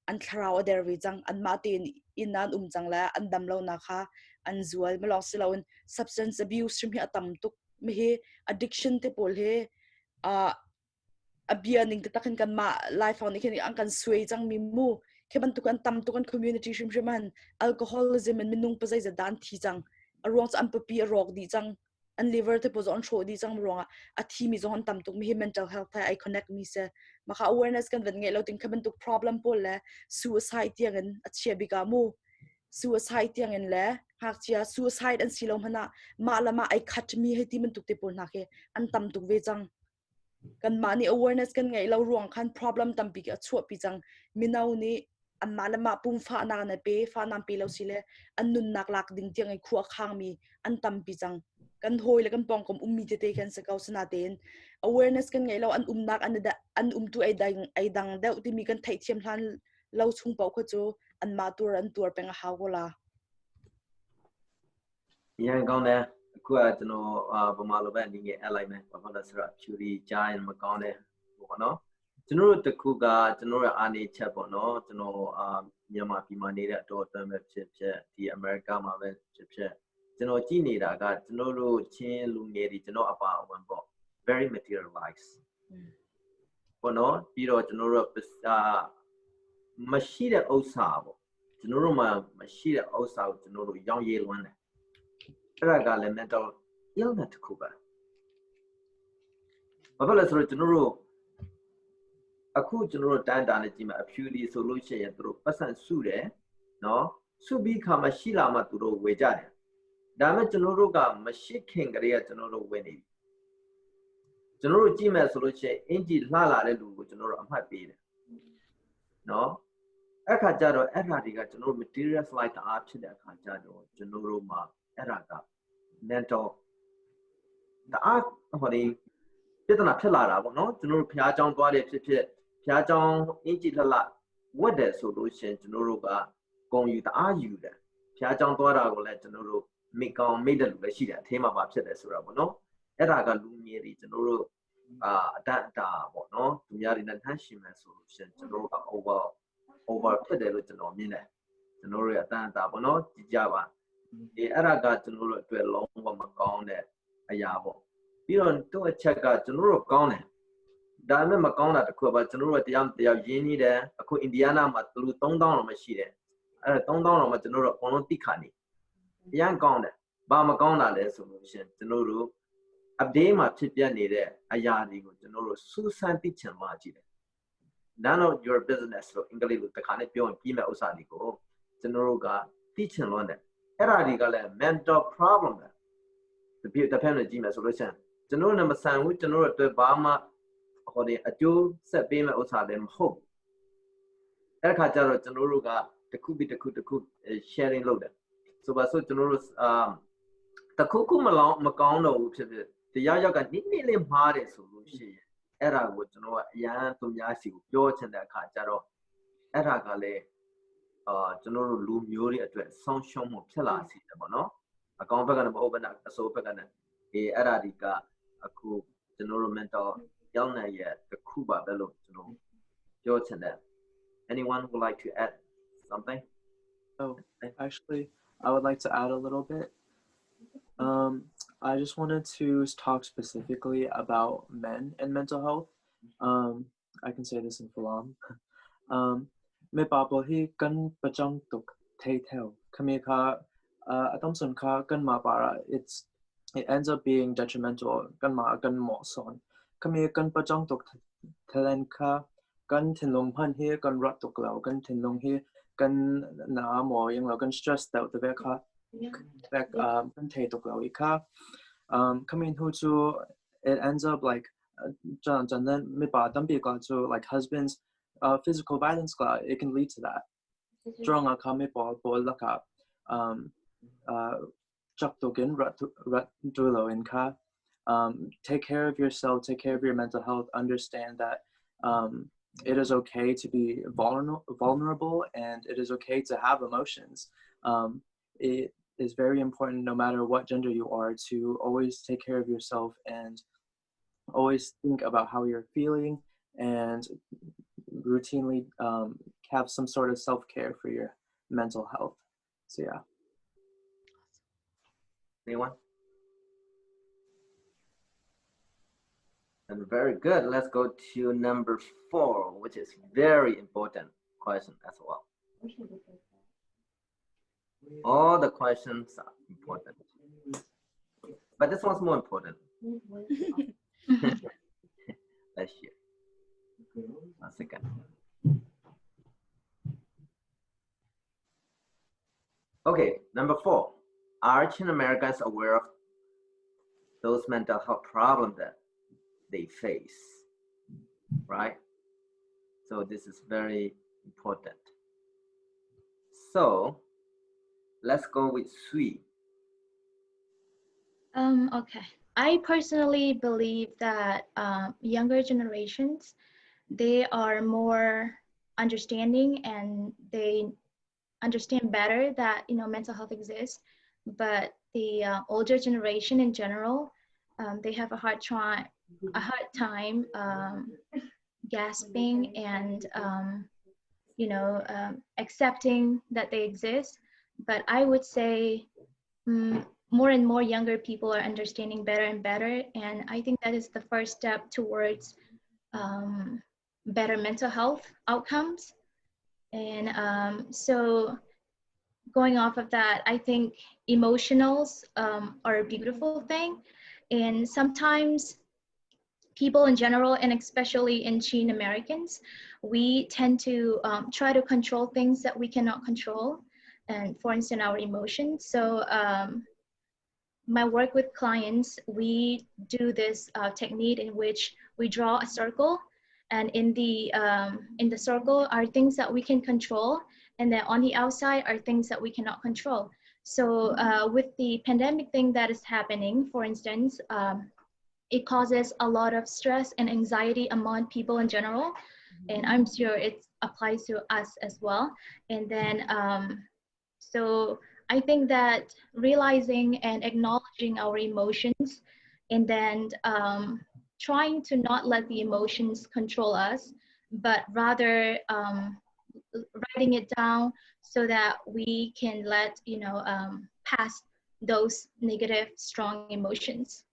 an thrau der ve chang an ma te in nan chang la an dam lo na kha an zual malong silawin substance abuse shim hi atam tuk me he addiction te pol he abia ning ta kan kan ma life on ni an kan sway chang mi mu keban tukan tam tukan community shim shiman alcoholism and minung pa zai za dan thi chang arong am papi rok di chang an liver te pos on show di chang ronga a thi mi zon tam tuk mi mental health I connect mi se maka awareness kan ven nge lo tin keban tuk problem pol le suicide tiangan achia bika mu suicide tiangan le hak chia suicide an silom hana malama I khat mi he ti man tuk te pol na ke an tam tuk ve chang kan mani awareness kan ngai lo ruang khan problem tam pi ka chu pi chang minau ni an malama pum fa na na pe fa nam pi lo sile an nun nak lak ding tiang ai khu khang mi an tam pi chang kan hoi le kan pong kom ummi te kan sa kau sana ten awareness kan ngai lo an nak an tu ai dang da uti mi kan thai thiam hlan lo chung pau kho chu an ma tur an tur peng ha go la yang gong ne ku a chano ba ma lo ba ni nge alignment ba la sra puri jai ma gong ne bo no chano ro takku ga chano ro ani chat bo no chano Myanmar pi ma ne da ato tam be phit phit di America ma be phit phit chano ji ni da ga chano ro chin lu nge di chano apa wan bo very materialized bo no pi ro chano ro ma shi de ousa bo chano ro ma shi de ousa ko chano ro yang ye lwan neအဲ့ဒါကလည်း mental illness တစ်ခုပဲဘာဖြစ်လဲဆိုတော့ကျွန်တော်တို့အခုကျွန်တော်တို့တန်းတာနဲ့ကြည့်မှာအဖြူလီဆိုလို့ရှိရင်သူတို့ပတ်စံစုတယ်နော်စုပြီးခါမှရှိလာမှသူတို့ဝေကြတယ်ဒါပေမဲ့ကျွန်တော်တို့ကမရှိခင်ကလေးကကျွန်တော်တို့ဝင်နေပြီကျွန်တော်တို့ကြည့်မယ်ဆိုလို့ရှိရင်အင်ဂျီလှလာတဲ့လူကိုကျွန်တော်တို့အမှတ်ပေးတယ်နော်အဲ့ခါကျတော့အဲ့ဓာတွေကကျွန်တော်တို့ material slide တအားဖြစ်တဲ့အခါကျတော့ကျွန်တော်တို့မှာအဲ့ဓာကmental တအားဟိုဒီပြဿနာဖြစ်လာတာပေါ့နော်ကျွန်တော်တို့ဖျားကြောင်းသွားတယ်ဖြစ်ဖြစ်ဖျားကြောင်းအင်ဂျီလှလှဝတ်တယ်ဆိုလို့ရှိရင်ကျွန်တော်တို့ကဂုံယူတအားယူတယ်ဖျားကြောင်းသွားတာကိုလည်းကျွန်တော်တို့မိကောင်းမိတဲ့လူလည်းရှိတယ်အထဲမှာပါဖြစ်တယ်ဆိုတာပေါ့နော်အဲ့ဒါကလူငယ်တွေကျွန်တော်တို့အတန်တာပေါ့နော်သူများတွေနဲ့နှမ်းရှင်မယ်ဆိုလို့ရှိရင်ကျွန်တော်တို့က over ဖြစ်တယ်လို့ကျွန်တော်မြင်တယ်ကျွန်တော်တို့ရဲ့အတန်တာပေါ့နော်ကြည့်ကြပါဒီအဲ့ဒါကကျွန်တော်တို့အတွက်လုံးဝမကောင်းတဲ့အရာပေါ့ပြီးတော့သူ့အချက်ကကျွန်တော်တို့ကောင်းတယ်ဒါပေမဲ့မကောင်းတာတစ်ခုပါကျွန်တော်တို့တရားရင်းနေတယ်အခုအိန္ဒိယနာမှာလူ3000လောက်မှရှိတယ်အဲ့ဒါ3000လောက်မှကျွန်တော်တို့အကုန်လုံးတိခါနေအရင်ကောင်းတယ်ဘာမကောင်းတာလဲဆိုလို့ရှင်ကျွန်တော်တို့ update မှာဖြစ်ပြနေတဲ့အရာတွေကိုကျွန်တော်တို့စူးစမ်းသိချင်မှကြည့်တယ် None of your business လို့အင်္ဂလိပ်လိုတခါနဲ့ပြောရင်ပြီးမဲ့ဥစ္စာတွေကိုကျွန်တော်တို့ကသိချင်လွန်းတယ်အဲ့ဒါတွေကလည်း mental problem ပဲတစ်ဖက်နဲ့ကြည့်မယ်ဆိုလို့ရှိရင်ကျွန်တော်တို့နဲ့မဆိုင်ဘူးကျွန်တော်တို့အတွက်ဘာမှဟိုဒီအကျိုးဆက်ပေးမဲ့ဥစ္စာလည်းမဟုတ်အဲ့ခါကျတော့ကျွန်တော်တို့ကတစ်ခုပြီးတစ်ခု sharing လုပ်တယ်ဆိုပါစို့ကျွန်တော်တို့တစ်ခုမကောင်းတော့ဘူးဖြစ်ဖြစ်တရားရောက်ကနိမ့်နေလေးမှားတယ်ဆိုလို့ရှိရင်အဲ့ဒါကိုကျွန်တော်ကအရန်သူများစီကိုပြောချင်တဲ့အခါကျတော့အဲ့ဒါကလည်းကျွန်တော်တို့လူမျိုးတွေအတွက်ဆောင်းရှုံးမှုဖြစ်လာစေတယ်ပေါ့နော်အကောင်ဘက်ကလည်းမဟုတ်ဘဲနဲ့အစိုးဘက်ကလည်းအဲ့ဒါဒီကအခုကျွန်တော်တို့ mental illness ရဲ့တစ်ခုပါပဲလို့ကျွန်တော်ပြောချင်တယ် Anyone would like to add something? Oh, actually, I would like to add a little bit. I just wanted to talk specifically about men and mental health. I can say this in Falam. Me papa hi kan pachang tuk thay theo. Kami ka atamson ka kan ma para. It ends up being detrimental. Kan ma kan mo son. Kami kan pachang tuk thalen ka kan thinlong phan hi kan rat tuk lao kan thinlong hi kan na mo yang lao kan stressed out the ka. Kan thay tuk lao ka. Coming who to it ends up like John then me pa dampi ka to like husbands physical violence it can lead to that. Strong ka me po laka chak token rat dulo in ka. Take care of yourself, take care of your mental health, understand that it is okay to be vulnerable and it is okay to have emotions. It is very important no matter what gender you are to always take care of yourself and always think about how you're feeling and routinely have some sort of self-care for your mental health. So yeah. Anyone? And very good. Let's go to number 4, which is very important question as well. All the questions are important, but this one's more important. Let's hear. 1 second. Okay, number 4. Are Chin Americans aware of those mental health problems that they face? Right? So this is very important. So let's go with Sui. Okay. I personally believe that younger generations, they are more understanding and they understand better that mental health exists. But the older generation in general, they have a hard time grasping and accepting that they exist. But I would say more and more younger people are understanding better and better, and I think that is the first step towards better mental health outcomes. And so going off of that, I think emotionals are a beautiful thing, and sometimes people in general, and especially in Chin Americans, we tend to try to control things that we cannot control, and for instance our emotions. So my work with clients, we do this technique in which we draw a circle, and in the circle are things that we can control, and then on the outside are things that we cannot control. So with the pandemic thing that is happening, for instance, it causes a lot of stress and anxiety among people in general, and I'm sure it applies to us as well. And then so I think that realizing and acknowledging our emotions, and then trying to not let the emotions control us, but rather writing it down so that we can let pass those negative strong emotions.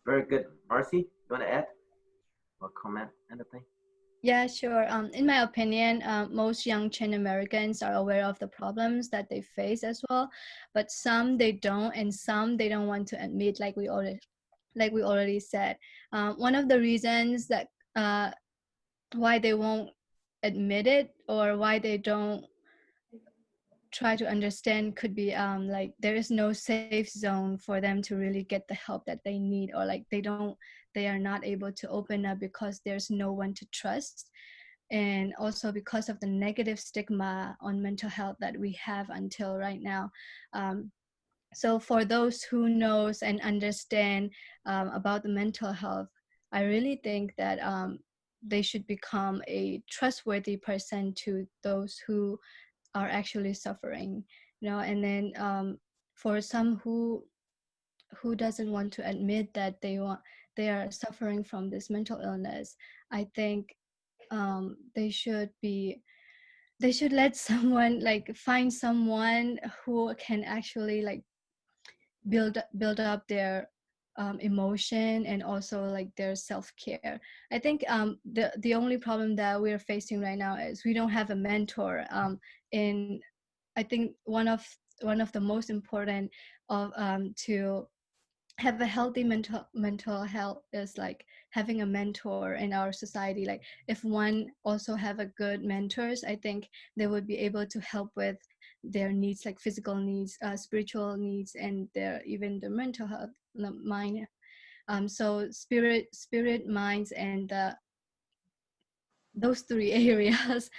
Very good. Marcy, you want to add or comment anything? Yeah, sure. In my opinion, most young Chin Americans are aware of the problems that they face as well, but some they don't, and some they don't want to admit, like we already said. One of the reasons that why they won't admit it or why they don't try to understand could be like there is no safe zone for them to really get the help that they need, or like they are not able to open up because there's no one to trust, and also because of the negative stigma on mental health that we have until right now. So for those who knows and understand about the mental health, I really think that they should become a trustworthy person to those who are actually suffering, and then for some who doesn't want to admit that they are suffering from this mental illness, I think they should let someone, like find someone who can actually like build up their emotion and also like their self-care. I think the only problem that we're facing right now is we don't have a mentor. In I think one of the most important of to have a healthy mental health is like having a mentor in our society. Like if one also have a good mentors, I think they would be able to help with their needs, like physical needs, spiritual needs, and their even the mental health, the mind. So spirit, minds, and those three areas.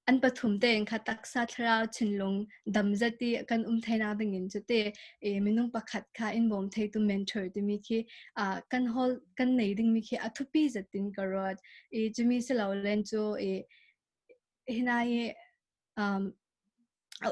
An pathum te en kha taksa thra chinlung damzati kan thai na dingin chute e minung pakhat kha in bom thai tu mentor ti mi khi kan hol kan nei ding mi khi athupi zatin karot e chumi se laulen chu e hinai um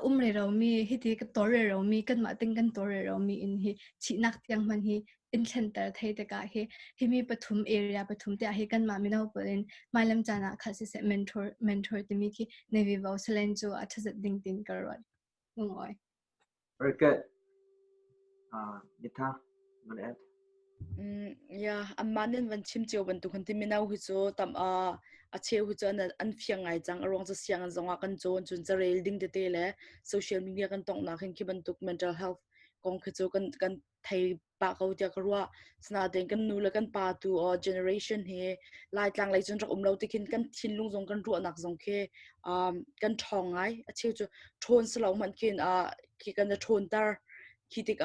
umre ro mi hiti ka tore ro mi kan ma ting kan tore ro mi in hi chinak tiang man hi in center thai te ka hi mi pathum area pathum te hi kan ma mi no polin mailam chana khasi se mentor te mi ki nevi vauselen jo athazat ding tin karwa ngoi. Very good. Nitha, you want to add? Yeah, amanin van chim chiu ban tu kan ti minau hu chu tam a cheu hu chu an fiang ngai chang arong cha siang an zonga kan chon chun cha rail ding de te le social media kan tong na khin ki ban tuk mental health kong khu chu kan thai pa ko tia karwa sna den kan nu la kan pa tu or generation he lai tlang lai chun rak lo ti khin kan thin lung zong kan ru nak zong khe kan thong ai a cheu chu thon slo man kin ki kan da thon tar ki tik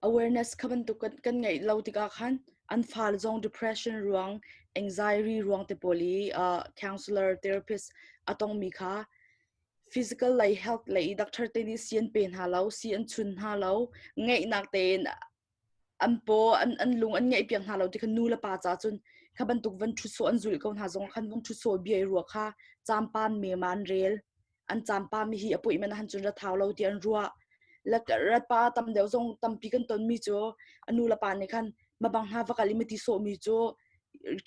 awareness khaban tu kan ngai lo tika khan an fal zong depression ruang anxiety ruang te poli counselor therapist atong mi kha physical lai health lai doctor te ni sian pen ha lo si an chun ha lo ngai nak ten an po an lung an ngai piang ha lo ti khan nu la pa cha chun khaban tuk van thu so an zul ko na zong khan vong thu so bi ai ru kha champan me man rel an champa mi hi apoi man han chun ra thau lo ti an ruwa rat pa tam deu zong tam pi kan ton mi cho anu la pa ne khan mabang ha va kali meti so mi cho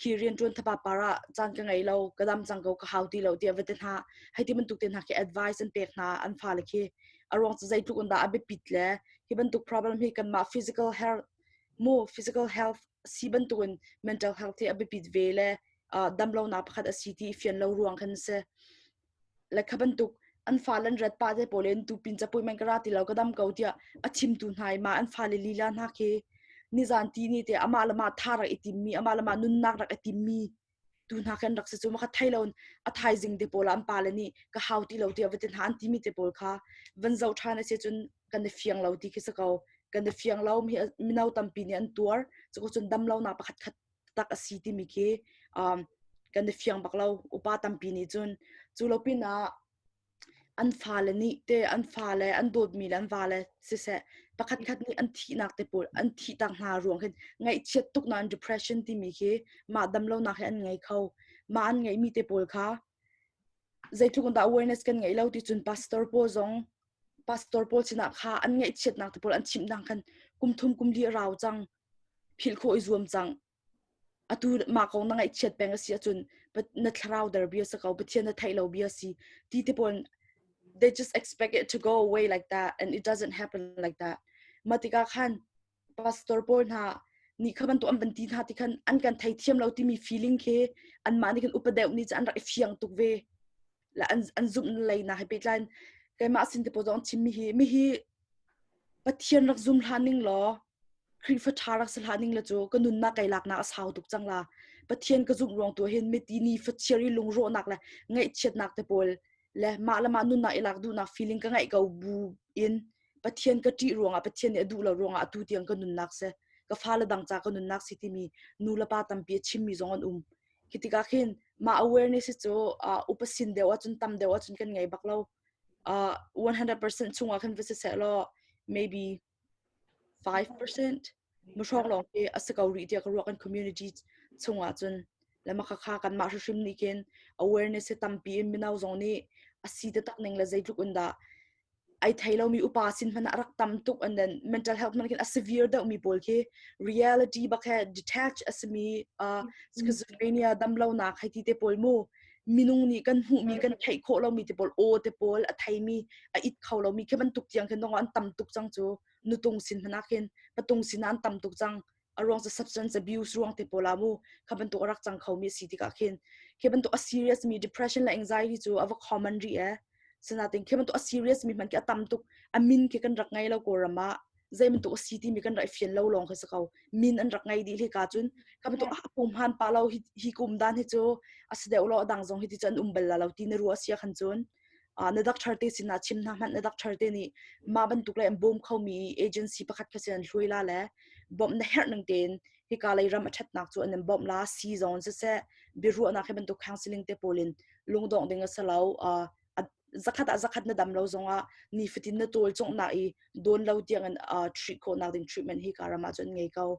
ki rian tron thapa para chan ka ngai lo kadam chang ko ka hauti lo ti aveten ha haiti man tuk ten ha ke advice and pek na an fa le ki arong cha zai tuk unda abe pitle hi ban tuk problem hi kan ma physical health si ban tukun mental health ti abe pit vele dam lo na pakhat asiti fian lo ruang khan se la khaban tuk an falan rat pa de polen tu pin cha poi man karati lo kadam kautia achim tu nai ma an fali lila na ke ni zan ti ni te amala ma thara itimmi amala ma nun nak rak itimmi tu na kan rak se chu ma kha thailon a thai jing de pola am palani ka hauti lo ti avetin han ti mi te pol kha van zau thana se chun kan fiang lo ti ki sakau kan fiang lo mi minau tam pi ni an tur chu chun dam lo na pakhat khat tak asi ti mi ke kan fiang baklo upa tam pi ni chun chu lo pin a an fale ni te an fale an dot mi lan vale se se pakhat khat ni an thi nak te pol an thi tang na ruang khen ngai chet tuk na depression ti mi ke ma dam lo na khen ngai khau ma an ngai mi te pol kha zai thu kon da awareness kan ngai lo ti chun pastor po china kha an ngai chet nak te pol an chim dang khan kum thum kum li raw chang phil kho izuam chang atu ma ko na ngai chet peng sia chun but na thrau der bia sa kau pathian na thailo bia si ti te pol they just expect it to go away like that and it doesn't happen like that matika khan pastor pon ha ni khaban to ambanti tha ti khan an kan thai thiam lo ti mi feeling khe an mani kan upadeu ni chan ra fiang tuk ve la an zum lai na he petlan kai ma sin te po jong chim mi hi pathian rak zum hlaning lo khri fa tharak sal haning la cho kanun na kai lak na asau tuk changla pathian ka zum rong to hen me ti ni fa cheri lung ro nak la ngai chet nak te pol le ma la ma nun na ilak du na feeling ka ngai ka bu in pathian ka ti ronga pathian e du la ronga atu tiang kanun nak se ka phala dang cha kanun nak siti mi nu la pa tam pi chim mi zong an kitika khin ma awareness cho upasin dewa chun tam dewa chun kan ngai baklo 100% chunga khan vese se lo maybe 5% mushok long ke asakauri dia ka rokan community chunga chun lama kha kan ma shim ni ken awareness se tampi minau zong ni asi ta tak neng la zaituk unda ai thailo mi upasin man arak tam tuk and then mental health man ken a severe da mi bol ke reality ba kha detach asmi schizophrenia damlo na khaiti te pol mo minung ni kan hu mi kan thai kho lo mi te pol o te pol a thai mi a it khaw lo mi ke ban tuk tiang ken dong an tam tuk chang chu nutung sin hana ken patung sin an tam tuk chang arong substance abuse wrong te polamu khaban to rak chang khaw mi si ti ka khen ke ban to a serious mi depression la anxiety chu ava common ri sanating ke ban to a serious mi man ke tam tuk amin ke kan rak ngai lo ko rama zai man to city mi kan rai fian lo long kha sakau min an rak ngai di le ka chun khaban to pum han pa lo hi kum dan hi chu asde ulo dang jong hi ti chan umbel la lo ti ne ru asia khan chun na dak tharte sina chim na man na dak tharte ni ma ban tuk le bom khau mi agency pakhat khasen hlui la le bom na her nang ten hi ka lai ram athat nak chu an bom la si zone se biru na khe ban tuk counseling te polin lungdong ding asalau zakhat na dam lo zonga ni fitin na tol chong na I don lo tiang an treat ko na ding treatment hi karama chon ngei kau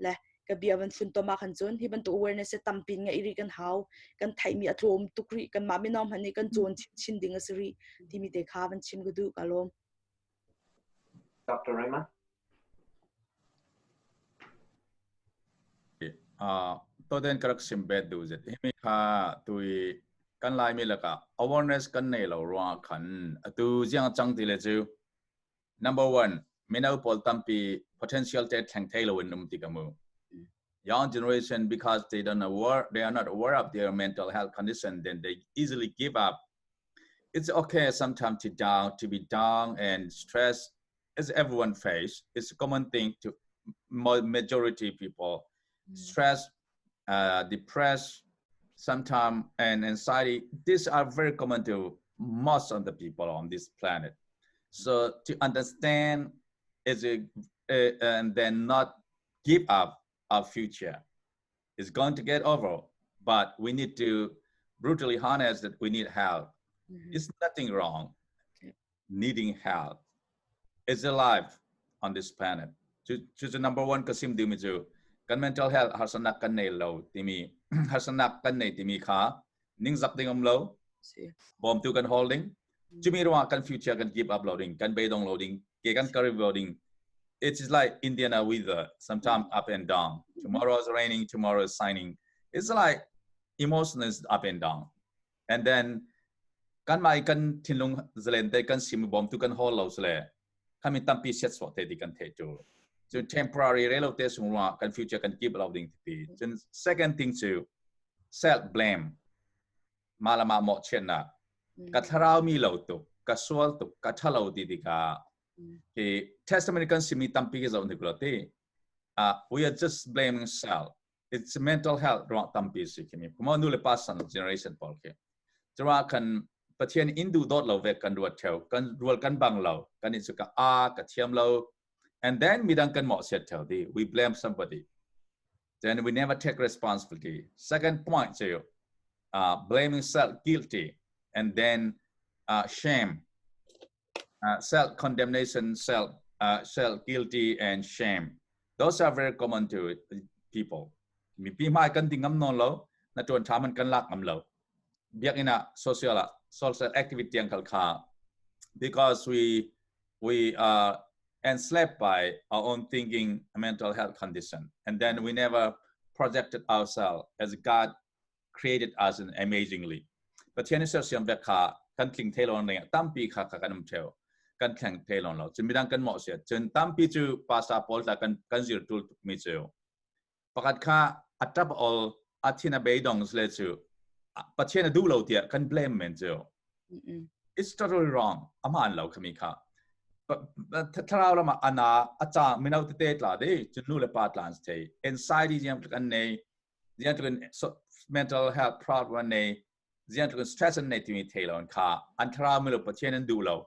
le ka biawan fun to ma khan chon hi ban to awareness se tampin nga iri kan haw kan thai mi atlom tukri kan ma mi nom hani kan chon chin ding asri ti mi te kha ban chim gudu kalom Dr. Raymond to den karak simbed du zet himi kha tui kan lai mi laka awareness kan nei lo ro khan atu jiang chang ti le chu number 1 minau pol tampi potential te thang thailo in num ti kamu young generation because they are not aware of their mental health condition then they easily give up. It's okay sometimes to be down and stressed as everyone face. It's a common thing to majority people. Stress, depressed, sometimes and anxiety. These are very common to most of the people on this planet. So to understand and then not give up our future is going to get over, but we need to brutally honest that we need help. It's nothing wrong needing help. It's alive on this planet. Just number 1 kasim dimi ju kan mental health harsanak kan nei lo timi harsanak kan nei timi kha ning zak ding lo bom tu kan holding chumi ro kan future kan keep uploading kan be downloading ke kan career building. It's like Indiana weather, sometimes up and down. Tomorrow is raining, tomorrow is shining. It's like emotion is up and down. And then kan mai kan thinlung zelen te kan sim bom tu kan hol lo sle kami tampi set so te di kan the chu. So temporary relocation wa kan future kan keep uploading ti. Then second thing too, self blame. Malama mo chena. Katharau mi lo tu, kaswal tu, kathalau ti di ka. Testimony kan simi tampi ke zone glote we are just blaming self. It's mental health wrong tampi sikimi kuma nu le pasan generation polke jwa kan pathian indu dot lo ve kan ruat theu kan rual kan bang lo kan isuka ka thiam lo and then midang kan mo set theu di we blame somebody then we never take responsibility. Second point so blaming self guilty and then shame. Self-condemnation, self-guilty, and shame. Those are very common to people. Mi pi mai kan tingam non lo, na tuan taman kan lak am lo. Biak ina social activity yang kalka, because we are enslaved by our own thinking, mental health condition, and then we never projected ourselves as God created us amazingly. But here social beka kan kling tailon ne tampi kha kanum teo. Kan klang tailon lo chimidang kan mo sia chen tampi chu pasa pol ta kan zir tul mi cheo pakat ka atap all atina beidongs lechu patchen do lo dia can blame menjo it's totally wrong aman lo kami ka thara lama ana acha minau te tla de chunu le patlans te anxiety jam kan ne mental health problem ne stress and ne timi tailon ka antara milo patchen do lo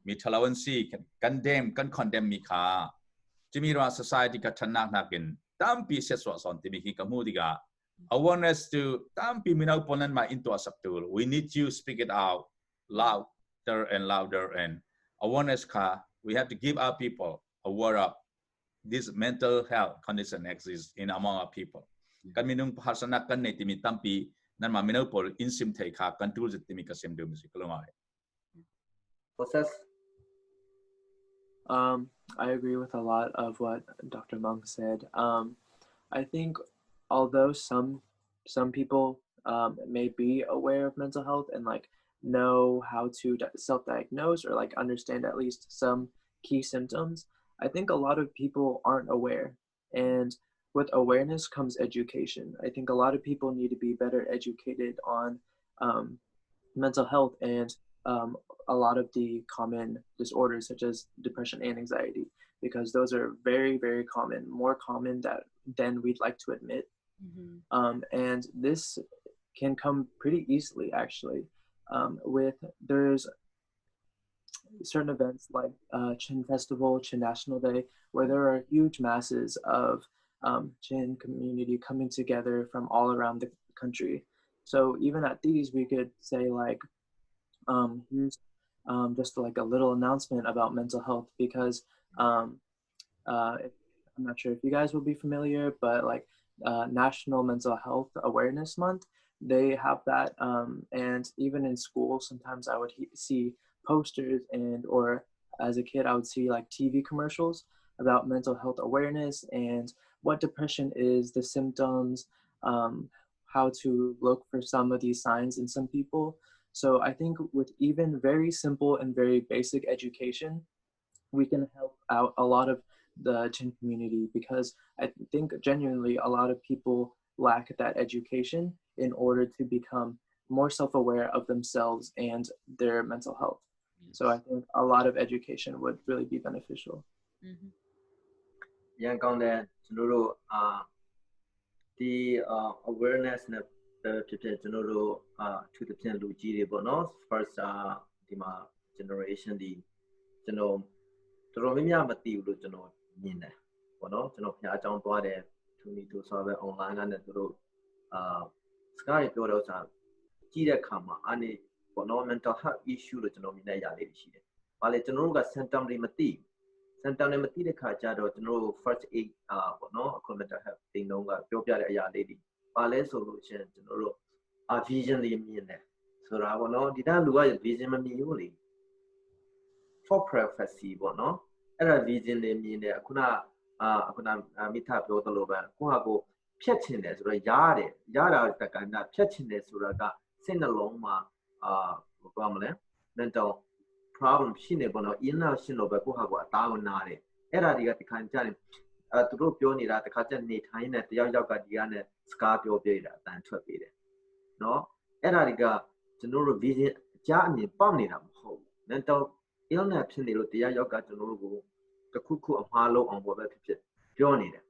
mi thalawan si can condemn can condemn mi ka Jimmy Ra society ka tanak nakin tampi seswa son timi ki kamudiga awareness to tampi minaw ponan ma into asaptul we need to speak it out louder and awareness ka we have to give our people aware of this mental health condition exists in among our people kan minung pahasanak kan ne timi tampi nan ma minaw pol insim thai ka control timi ka sem dum si kalongai process. I agree with a lot of what Dr. Mung said. I think although some people may be aware of mental health and like know how to self-diagnose or like understand at least some key symptoms, I think a lot of people aren't aware. And with awareness comes education. I think a lot of people need to be better educated on mental health and a lot of the common disorders such as depression and anxiety, because those are very, very common, more common than we'd like to admit. And this can come pretty easily actually. There's certain events like Chin Festival, Chin National Day, where there are huge masses of Chin community coming together from all around the country. So even at these, we could say like, here's just like a little announcement about mental health, because I'm not sure if you guys will be familiar, but like National Mental Health Awareness Month, they have that. And even in school, sometimes I would see posters or as a kid, I would see like TV commercials about mental health awareness and what depression is, the symptoms, how to look for some of these signs in some people. So I think with even very simple and very basic education, we can help out a lot of the Chin community, because I think genuinely a lot of people lack that education in order to become more self-aware of themselves and their mental health. So I think a lot of education would really be beneficial. Yang kong de chunuro the awareness na people chunuro to the plan lu ji de bo no first di ma generation di chuno toro mya ma ti lu chuno nyin de bo no chuno phya chaung twa de tu ni tu so ba online na ne tu ro sky pyo do sa ji de kha ma ani bo no mental health issue lu chuno mi na ya le shi de ba le chuno ga symptom ri ma ti symptom တွေမသိတဲ့ခါကျတော့ကျွန်တော်တို့ first aid ပေါ့နော်အခု mental health တင်တော့ကပြောပြတဲ့အရာလေးတွေပါလဲဆိုလို့ရှင်ကျွန်တော်တို့ vision တွေမြင်တယ်ဆိုတာပေါ့နော်ဒီတန်းလူက vision မမြင်ဘူးလေ for prophecy ပေါ့နော်အဲ့ဒါ vision တွေမြင်တယ်ခုနမိထပြောသလိုပဲကိုဟာကိုဖြတ်ချင်တယ်ဆိုတော့ရတယ်ရတာတက္ကနာဖြတ်ချင်တယ်ဆိုတာကစိတ်နှလုံးမှာဘာပြောမလဲ mental problem ရှိနေပေါ့နော် inner ရှိလို့ပဲကိုဟာကိုအသားကိုနားတယ်အဲ့ဒါတွေကတခါကြတယ်သူတို့ပြောနေတာတခါကြနေထိုင်းနေတယောက်ကဒီကနဲ့စကားပြောပြတာအတန်ထွက်ပေးတယ်နော်အဲ့ဒါတွေကကျွန်တော်တို့ vision ကြားအမြင်ပေါက်နေတာမဟုတ်ဘူး mental illness ဖြစ်နေလို့တယောက်ကကျွန်တော်တို့ကိုတခုအမှားလုံးအောင်ပေါ့ပဲဖြစ်ပြောနေတယ်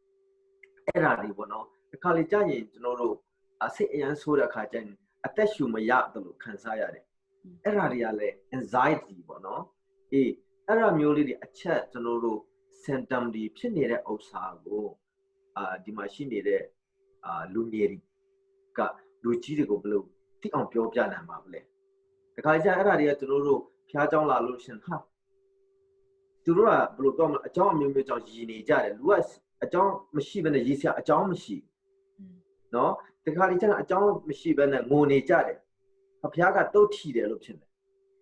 အဲ့ဒါတွေပေါ့နော်တခါလေကြာရင်ကျွန်တော်တို့စိတ်အရန်ဆိုးတဲ့အခါကျရင်အသက်ရှူမရတယ်လို့ခံစားရတယ်အဲ့ဒါတွေကလည်း anxiety ပေါ့နော်အေးအဲ့ဒါမျိုးလေးတွေအချက်ကျွန်တော်တို့ symptom တွေဖြစ်နေတဲ့ဥစ္စာကိုဒီမှာရှိနေတဲ့လူငယ်တွေကလူကြီးတွေကိုဘယ်လိုသိအောင်ပြောပြနိုင်မှာမလဲတခါကျအဲ့ဒါတွေကကျွန်တော်တို့ဖျားကြောင်းလာလို့ရှင်ဟာသူတို့ကဘယ်လိုပြောမလဲအကြောင်းအမျိုးမျိုးကြောင့်ရည်နေကြတယ်လူကအကြောင်းမရှိဘဲနဲ့ရည်စရာအကြောင်းမရှိနော်တခါလေကျအကြောင်းမရှိဘဲနဲ့ငိုနေကြတယ်အဖျားကတုတ်ထီတယ်လို့ဖြစ်တယ်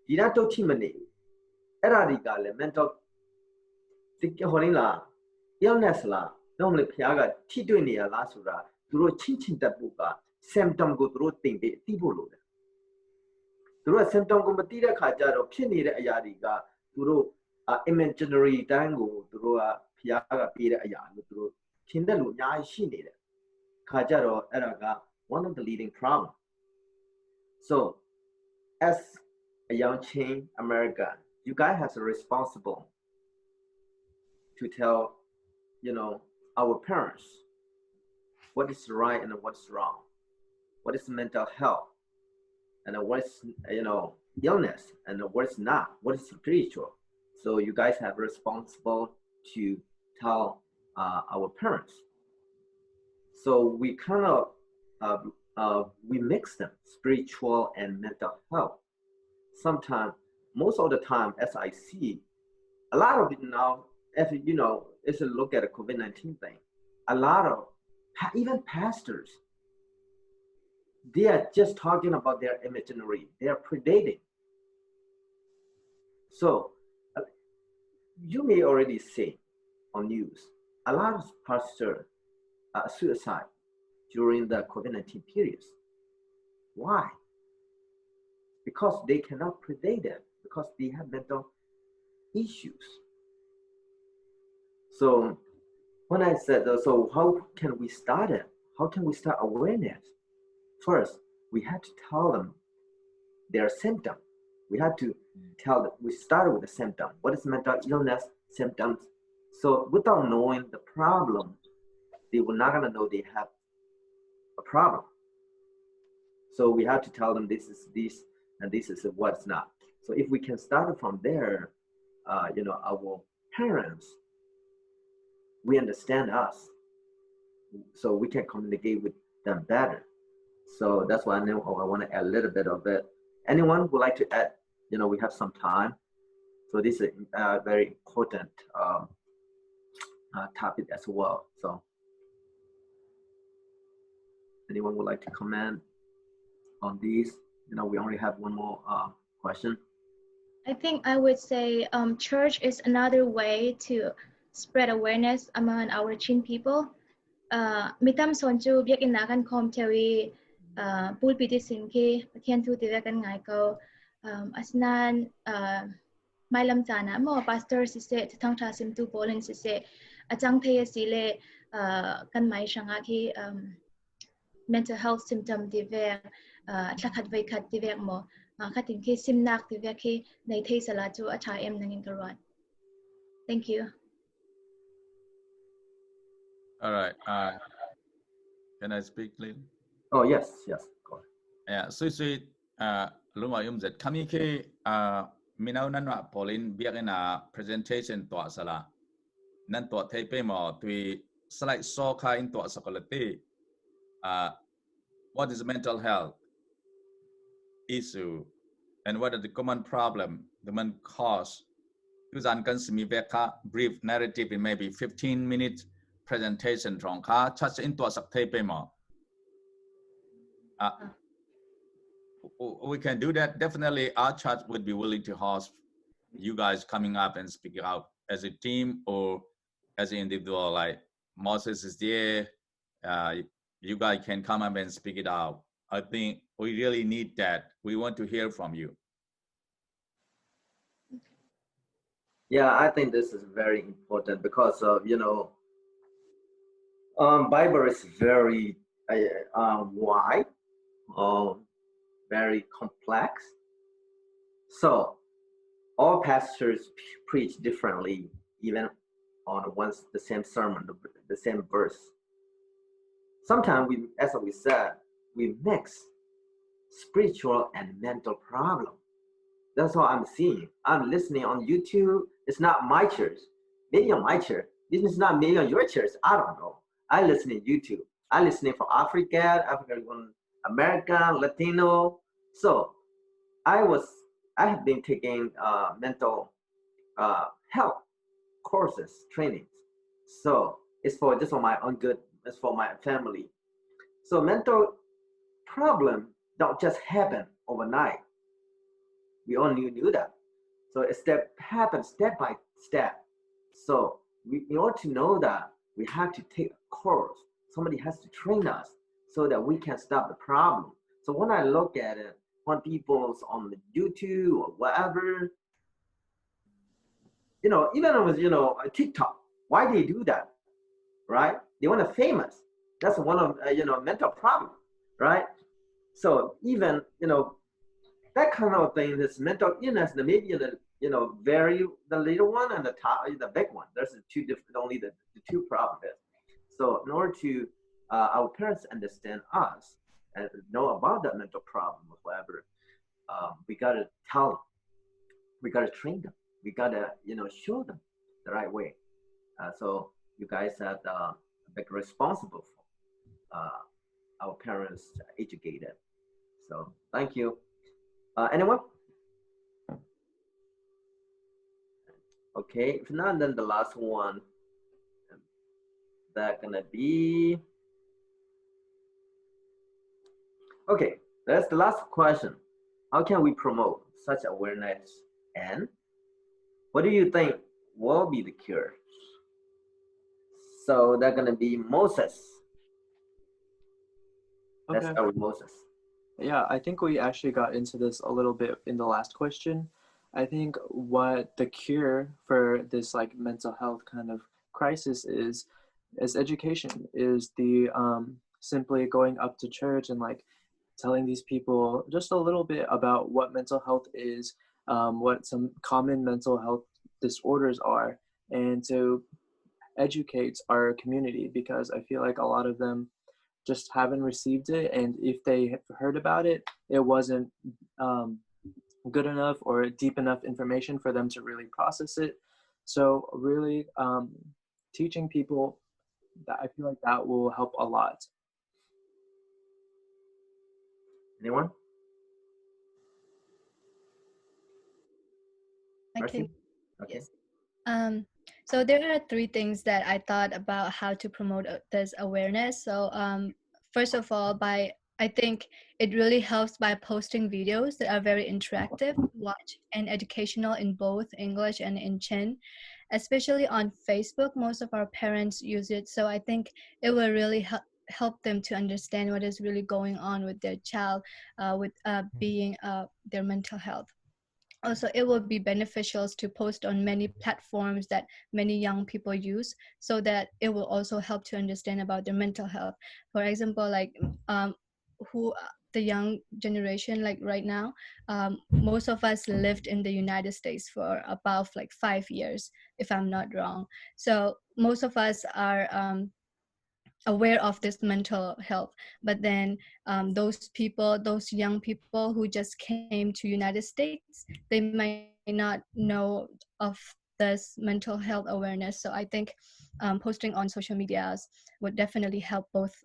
ဒီကတုတ်ထီမနေအဲ့ဒါတွေကလည်း mental ဟောရင်းလား illness လားတော့မလဲဖျားကထိတွေ့နေရလားဆိုတာသူတို့ချင်းတက်ဖို့က symptom ကိုသူတို့သိဖို့လိုတယ်သူတို့ symptom ကိုမသိတဲ့ခါကျတော့ဖြစ်နေတဲ့အရာတွေကသူတို့imaginary တိုင်းကိုသူတို့ကဖျားကပေးတဲ့အရာလို့သူတို့ထင်တယ်လို့အများကြီးရှိနေတယ် Kajaro Eraga, one of the leading problems. So as a young teen American, you guys have a responsible to tell, our parents what is right and what's wrong, what is mental health, and what is, illness, and what is not, what is spiritual. So you guys have responsible to tell our parents. So we kind of we mix them, spiritual and mental health. Sometimes, most of the time, as I see, a lot of it now, as you know, is a look at the COVID-19 thing. A lot of even pastors, they are just talking about their imaginary. They are predating. So you may already see on news, a lot of pastors suicide during the COVID-19 periods. Why? Because they cannot predate it, because they have mental issues. So when I said, so how can we start it? How can we start awareness? First, we had to tell them their symptom. We had to tell them, we started with the symptom. What is mental illness symptoms? So without knowing the problem, they were not gonna know they have a problem. So we had to tell them this is this, and this is what's not. So if we can start from there, our parents, we understand us, so we can communicate with them better. So that's why I want to add a little bit of it. Anyone would like to add? We have some time. So this is a very important topic as well. So anyone would like to comment on these? We only have one more question. I think I would say church is another way to spread awareness among our Chin people. Mitam sonju biak inakan kom tewi pulpiti sinki pathian tu tidakan ngai ko asnan mailam jana mo pastor sise thang tha sim tu bolen sise achang thaya sile kan mai shanga ki mental health symptom divek thakhat vai khat divek mo khatin ki simnak divek ki nei thei sala chu acha em nangin karwan. Thank you. All right. Can I speak, please? Oh, yes. Go ahead. Yeah, sweet. Lunga yum zet kami ke minau nanwa Pauline biakena presentation to sala. Nan to tape mo tui slide so ka in to sakolati. What is mental health issue and what are the common problem, the main cause? Yuzan kan simi beka brief narrative in maybe 15 minutes presentation trong ka touch into a tape mo. We can do that. Definitely our church would be willing to host you guys coming up and speaking out as a team or as an individual. Like Moses is there, you guys can come up and speak it out. I think we really need that. We want to hear from you. Yeah, I think this is very important because Bible is very wide, very complex. So all pastors preach differently, even on the same sermon, the same verse. Sometimes as we said, we mix spiritual and mental problem. That's what I'm seeing. I'm listening on YouTube. It's not my church. Maybe on my church. This is not maybe on your church. I don't know. I listen to YouTube. I listening from African, American, Latino. So I have been taking mental health courses, trainings. So it's just for my own good. It's for my family. So mental problem don't just happen overnight. We all knew that. So it happens step by step. So in order to know that, we have to take a course. Somebody has to train us so that we can stop the problem. So when I look at it, when people's on the YouTube or whatever, even with TikTok, why they do that, right? They want to famous. That's one of mental problem, right? So even that kind of thing, this mental illness, maybe very the little one and the big one. There's two different, only the two problems. So in order to our parents understand us and know about that mental problem or whatever, we gotta tell them, we gotta train them, we gotta show them the right way. So you guys are like responsible for our parents educated. So thank you. Anyone? Okay, if not, then the last one, that gonna be, okay, that's the last question. How can we promote such awareness, and what do you think will be the cure? So they're gonna be Moses. Let's Okay. start with Moses. Yeah, I think we actually got into this a little bit in the last question. I think what the cure for this like mental health kind of crisis is education, is the simply going up to church and like telling these people just a little bit about what mental health is, what some common mental health disorders are, and to educate our community, because I feel like a lot of them just haven't received it, and if they heard about it, it wasn't good enough or deep enough information for them to really process it. So really teaching people, that I feel like that will help a lot. Anyone? I Mercy? can. Okay. Yes. So there are three things that I thought about how to promote this awareness. So first of all, I think it really helps by posting videos that are very interactive, watch, and educational in both English and in Chin. Especially on Facebook, most of our parents use it. So I think it will really help them to understand what is really going on with their child, with being their mental health. Also, it will be beneficial to post on many platforms that many young people use, so that it will also help to understand about their mental health. For example, like who the young generation, like right now, most of us lived in the United States for about like 5 years, if I'm not wrong. So most of us are aware of this mental health, but then those young people who just came to United States, they might not know of this mental health awareness. So I think posting on social medias would definitely help both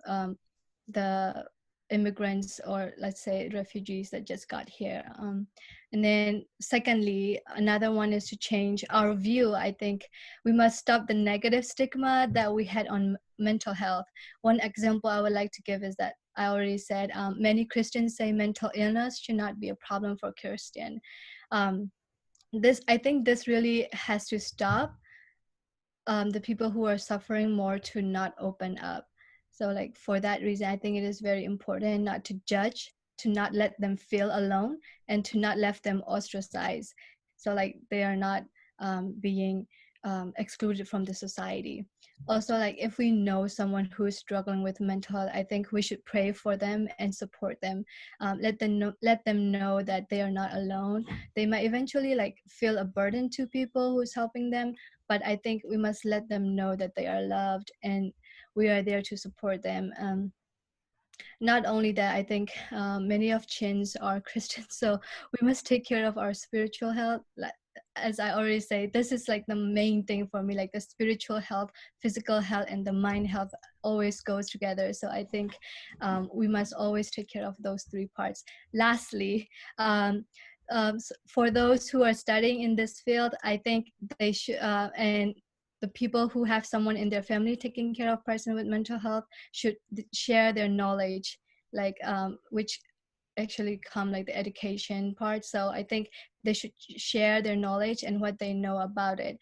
the immigrants, or let's say refugees that just got here. And then secondly, another one is to change our view. I think we must stop the negative stigma that we had on mental health. One example I would like to give is that I already said many Christians say mental illness should not be a problem for Christian. I think this really has to stop. The people who are suffering more to not open up. So like for that reason, I think it is very important not to judge, to not let them feel alone, and to not let them ostracized. So like they are not being excluded from the society. Also, like if we know someone who is struggling with mental health, I think we should pray for them and support them. Let them know that they are not alone. They might eventually like feel a burden to people who's helping them, but I think we must let them know that they are loved and we are there to support them. Not only that, I think many of Chins are Christians, so we must take care of our spiritual health. As I already say, this is like the main thing for me, like the spiritual health, physical health, and the mind health always goes together. So I think we must always take care of those three parts. Lastly, for those who are studying in this field, I think they should, and the people who have someone in their family taking care of person with mental health should share their knowledge, like which actually come like the education part. So I think they should share their knowledge and what they know about it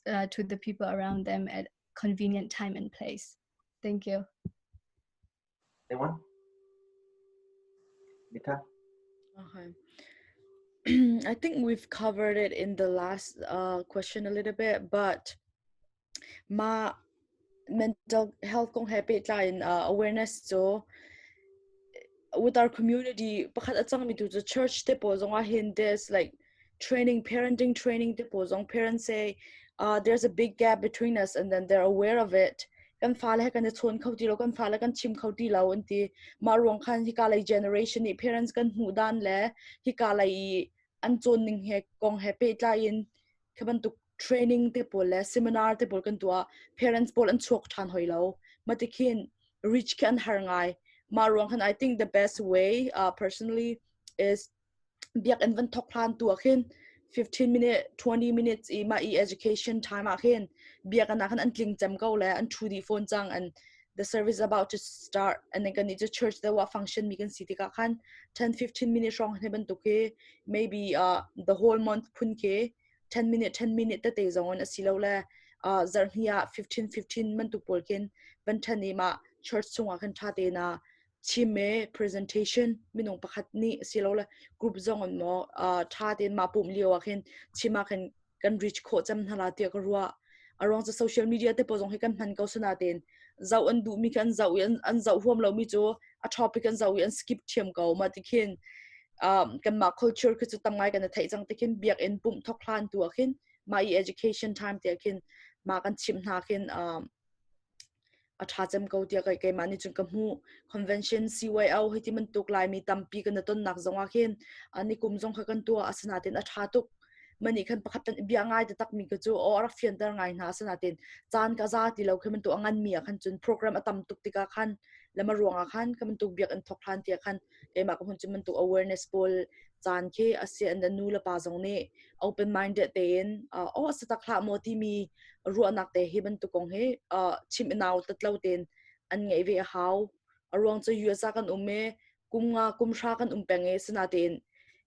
to the people around them at convenient time and place. Thank you. Anyone? Mita? Okay. I think we've covered it in the last question a little bit, but my mental health kong happy line awareness so with our community pakhat achang mi tu church te po zonga hin des like training parenting training te po zong parents say there's a big gap between us and then they're aware of it kan fala kan chon khauti lo kan fala kan chim khauti lo anti marong khan hi ka lai generation ni parents kan hu dan le hi ka lai an chon ning he kong happy line khaban tu training te po le seminar te po kan tu parents pol an chok than hoilo matikin reach kan har ngai marong khan I think the best way personally is biak and van talk plan to akin 15 minute 20 minutes ma education time akin biak an kan antling jam go le an through the phone chang and the service about to start and then kan the church the wa function mi kan city ka khan 10-15 minutes wrong heban to ke maybe the whole month pun ke 10 minute ta te zong on asilo le zarhia 15 man tu polkin ban thani ma church chunga kan tha te na chime presentation minung pakhat ni silola group zong on mo tha den ma pum liwa khin chima kan reach kho cham hala te ka ruwa around the social media te po zong he kan han ko suna den zau an du mi kan zau an zau hom lo mi cho a topic kan zau an skip thiam ko ma tikhin kan ma culture ku chu tangai kan thai chang tikhin biak en pum thok hlan tu khin ma education time te khin ma kan chim na khin achajam ko tia kai mani chung kamu convention CYO hiti man tuk lai mi tampi kan ton nak zonga khin ani kum zong kha kan tu asana ten achatuk mani khan pakhatan biangai de tak mi ka chu or fian dar ngai na asana ten chan ka za ti lo khaman tu angan mi khan chun program atam tuk tika khan lama ruanga khan kaman tu biak an thok khan tia khan ke ma ka hun chun man tu awareness pol chan ke ase and the nula pa zong ne open minded ten o asata khla moti mi ru anak te hiban tu kong he chim naw tatlo ten an ngei ve how arong chu USA kan umme kum sha kan umpenge sina ten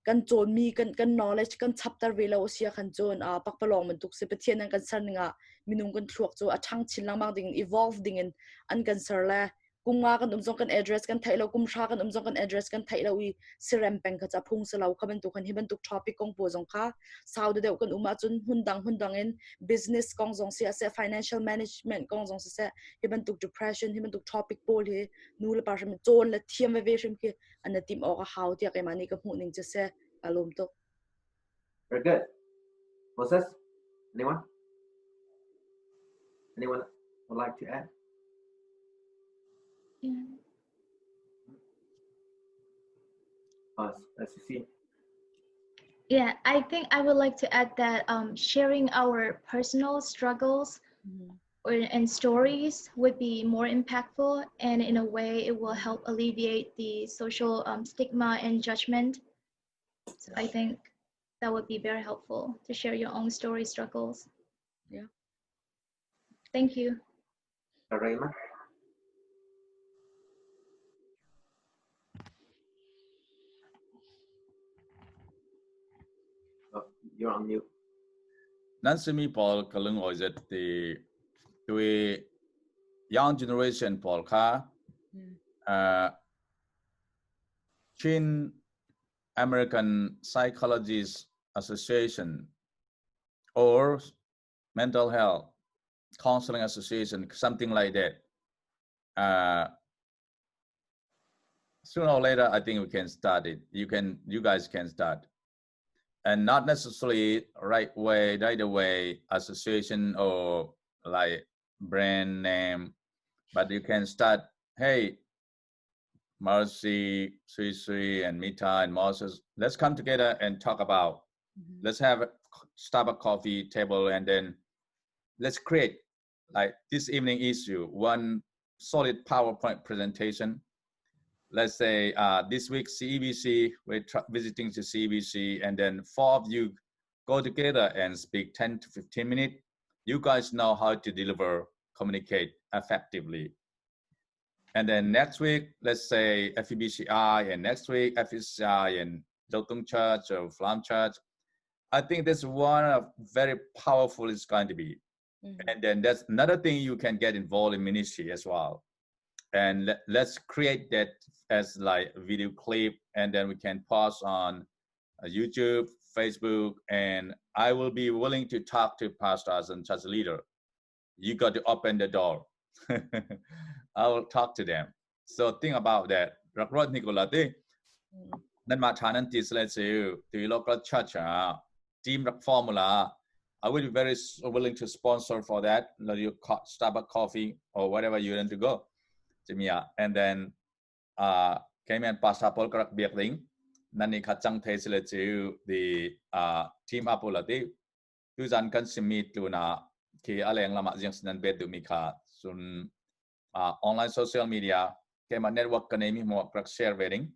kan chon mi kan knowledge kan chapter ve lo sia khan chon pakpalong man tuk se pathian an kan sarninga minung kan thluak chu athang chinlang mang ding evolve ding an kan sarla kunga kan umjong kan address kan thailo kum sha kan umjong kan address kan thailo I siram peng kha cha phung selo khaban tu khan hiban tuk topic kong po jong kha sau de kan uma chun hundang in business kong jong sia se financial management kong jong se hiban tuk depression hiban tuk topic pol he nul par sham chon la thiam ve shim ke an tim o ka how tia ke mani ka mu ning che se alum to Very good. Moses, anyone would like to add? Yeah. As you see. Yeah, I think I would like to add that sharing our personal struggles and stories would be more impactful, and in a way it will help alleviate the social stigma and judgment. So I think that would be very helpful to share your own story struggles. Yeah. Thank you. Raymond? Oh, you're on mute. Nansimi Paul Kalung or is it the young generation Paul Ka Chin American Psychologists Association or Mental Health Counseling Association, something like that. Sooner or later, I think we can start it. You guys can start. And not necessarily right away association or like brand name, but you can start, hey, Marcy, Sui, and Mita and Moses, let's come together and talk about, let's have a Starbucks coffee table and then let's create like this evening issue, one solid PowerPoint presentation. Let's say this week CEBC, we're visiting to CEBC, and then 4 of you go together and speak 10 to 15 minutes. You guys know how to deliver, communicate effectively. And then next week, let's say FEBCI, and next week FECI and Dotung Church or Flam Church. I think that's one of very powerful it's going to be. And then that's another thing you can get involved in ministry as well. And let's create that as like a video clip, and then we can post on YouTube, Facebook, and I will be willing to talk to pastors and church leader. You got to open the door. I will talk to them. So think about that. Rakrot Nicolati. Then my tenant is let's say the local church team formula. I would be very willing to sponsor for that. You Starbucks coffee or whatever you want to go. And then came and pasta polkarak biakling. Nani kacang taste let's say the team apolati. Tuzan kan simit tu na ki aleng lama yang senan bedu mika sun online social media kema network kanemi mo krak share wedding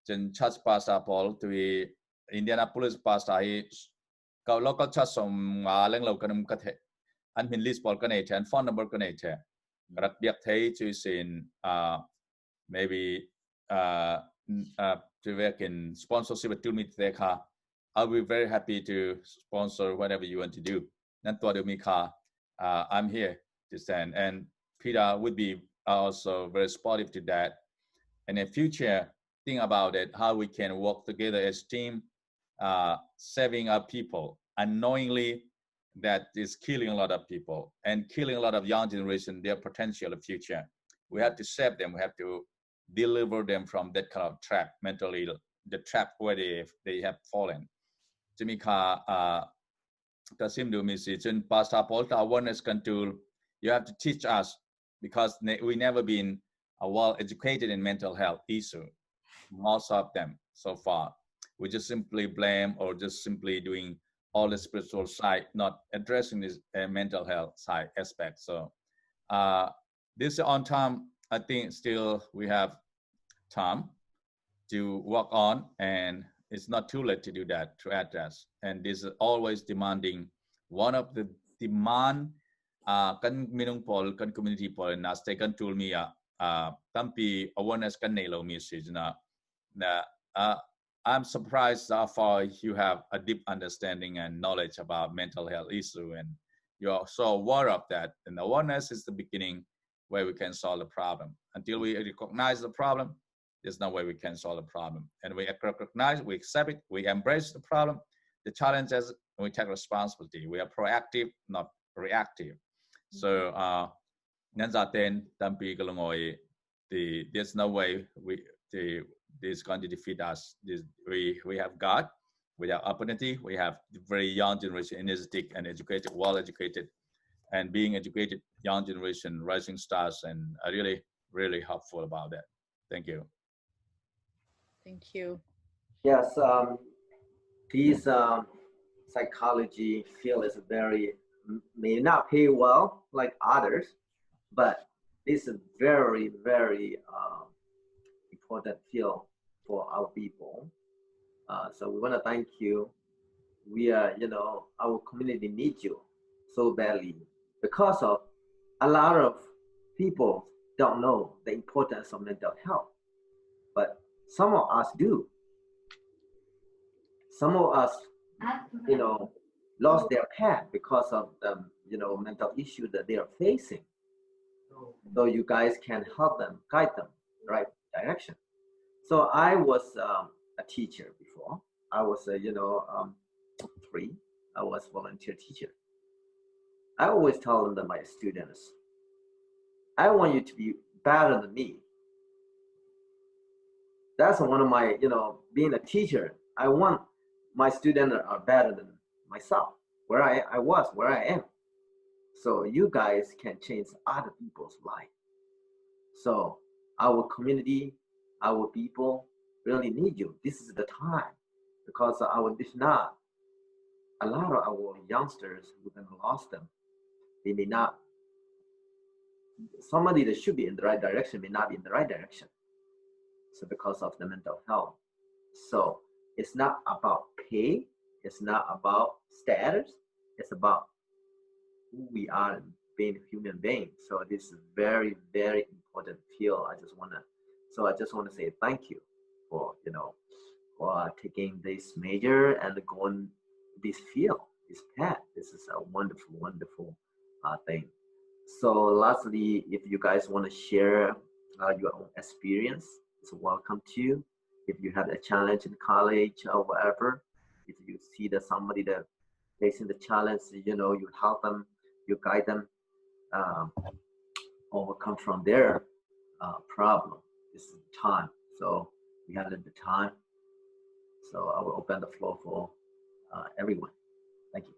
jen church pasta pol tu Indianapolis pasta hi kau local church som aleng lau kanum kathe an min list pol kanai and phone number kanai the rak biak thai tu sin maybe to work in sponsorship to meet there ka I'll be very happy to sponsor whatever you want to do. I'm here to stand, and Peter would be also very supportive to that. And in future, think about it, how we can work together as a team, saving our people unknowingly that is killing a lot of people and killing a lot of young generation, their potential of future. We have to save them. We have to deliver them from that kind of trap, mentally, the trap where they have fallen. Jamika Kasim do message pasta polta awareness control. You have to teach us because we never been well educated in mental health issue. Most of them so far. We just simply blame or just simply doing all the spiritual side, not addressing this mental health side aspect. So this on time, I think still we have time to work on, and it's not too late to do that, to address. And this is always demanding. One of the demand kan minung pol kan community pol na stay kan tool me tampi awareness kan nelo message na I'm surprised how far you have a deep understanding and knowledge about mental health issue, and you're so aware of that. And awareness is the beginning where we can solve the problem. Until we recognize the problem, there's no way we can solve the problem. And we recognize, we accept it, we embrace the problem, the challenges, and we take responsibility. We are proactive, not reactive. So, there's no way this is going to defeat us. We have God, we have opportunity, we have very young generation, energetic and educated, well educated, and being educated young generation, rising stars, and I really, really hopeful about that. Thank you. Thank you. Yes, these psychology field is may not pay well like others, but this is very, very important field for our people. So we want to thank you. We are, our community needs you so badly because of a lot of people don't know the importance of mental health, but some of us do. Some of us, lost their path because of the, mental issue that they are facing. So you guys can help them, guide them in the right direction. So I was a teacher before. I was I was volunteer teacher. I always tell them to my students, I want you to be better than me. That's one of my, being a teacher, I want my students are better than myself, where I was, where I am. So you guys can change other people's life. So our community, our people really need you. This is the time, because if not, a lot of our youngsters, we're gonna lost them. They may not, somebody that should be in the right direction may not be in the right direction. So because of the mental health. So it's not about pay, it's not about status, it's about who we are being a human being. So this is very, very important field. I just want to say thank you for, for taking this major and going this field, this path. This is a wonderful, wonderful thing. So lastly, if you guys want to share your own experience, it's welcome to. If you have a challenge in college or whatever, if you see that somebody that facing the challenge, you help them, you guide them. overcome from their problem. This is time. So we have a little bit of time. So I will open the floor for everyone. Thank you.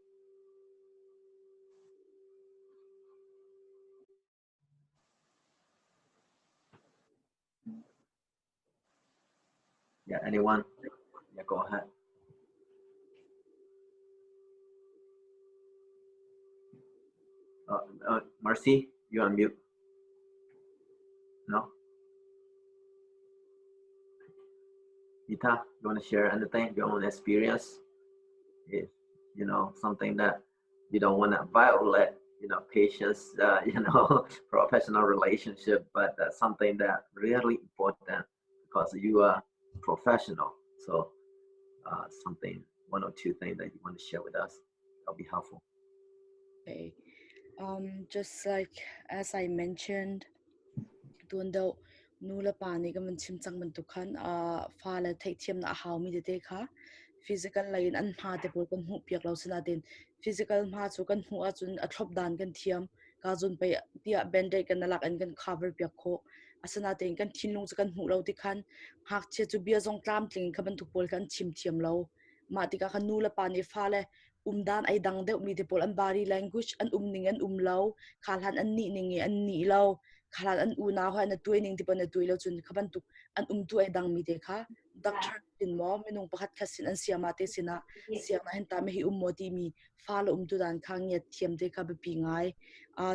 Yeah, anyone? Yeah, go ahead. Marcy, you're on mute. No? Nita, you want to share anything, your own experience? If, you know, something that you don't want to violate, you know, patients, you know, professional relationship, but something that really important because you are professional. So something, one or two things that you want to share with us, that'll be helpful. Okay. Just like as I mentioned, tuando nula pani kaman chimchang mantukan fala take tiam na how mi de kha physical line an ma te pol kan hu piak lo sina den physical ma chu kan hu a chun a thlop dan kan thiam ka chun pe tia band-aid kan lak an kan cover piak kho asana ten kan thinlung chu kan hu lo ti khan hak che chu bia jong tlam tling khaban tu pol kan chim thiam lo ma ti ka khan nula pani fale dan ai dang de mi te pol an body language an ning an lo khalhan an ni an ni lo khalan an una ho na tuining ti pon tuilo chun khaban tu an tu ai dang mi te kha doctor tin mo minung pakhat khasin an siama te sina siama hen ta me hi moti mi fal tu dan khang ye thiam te kha bi ngai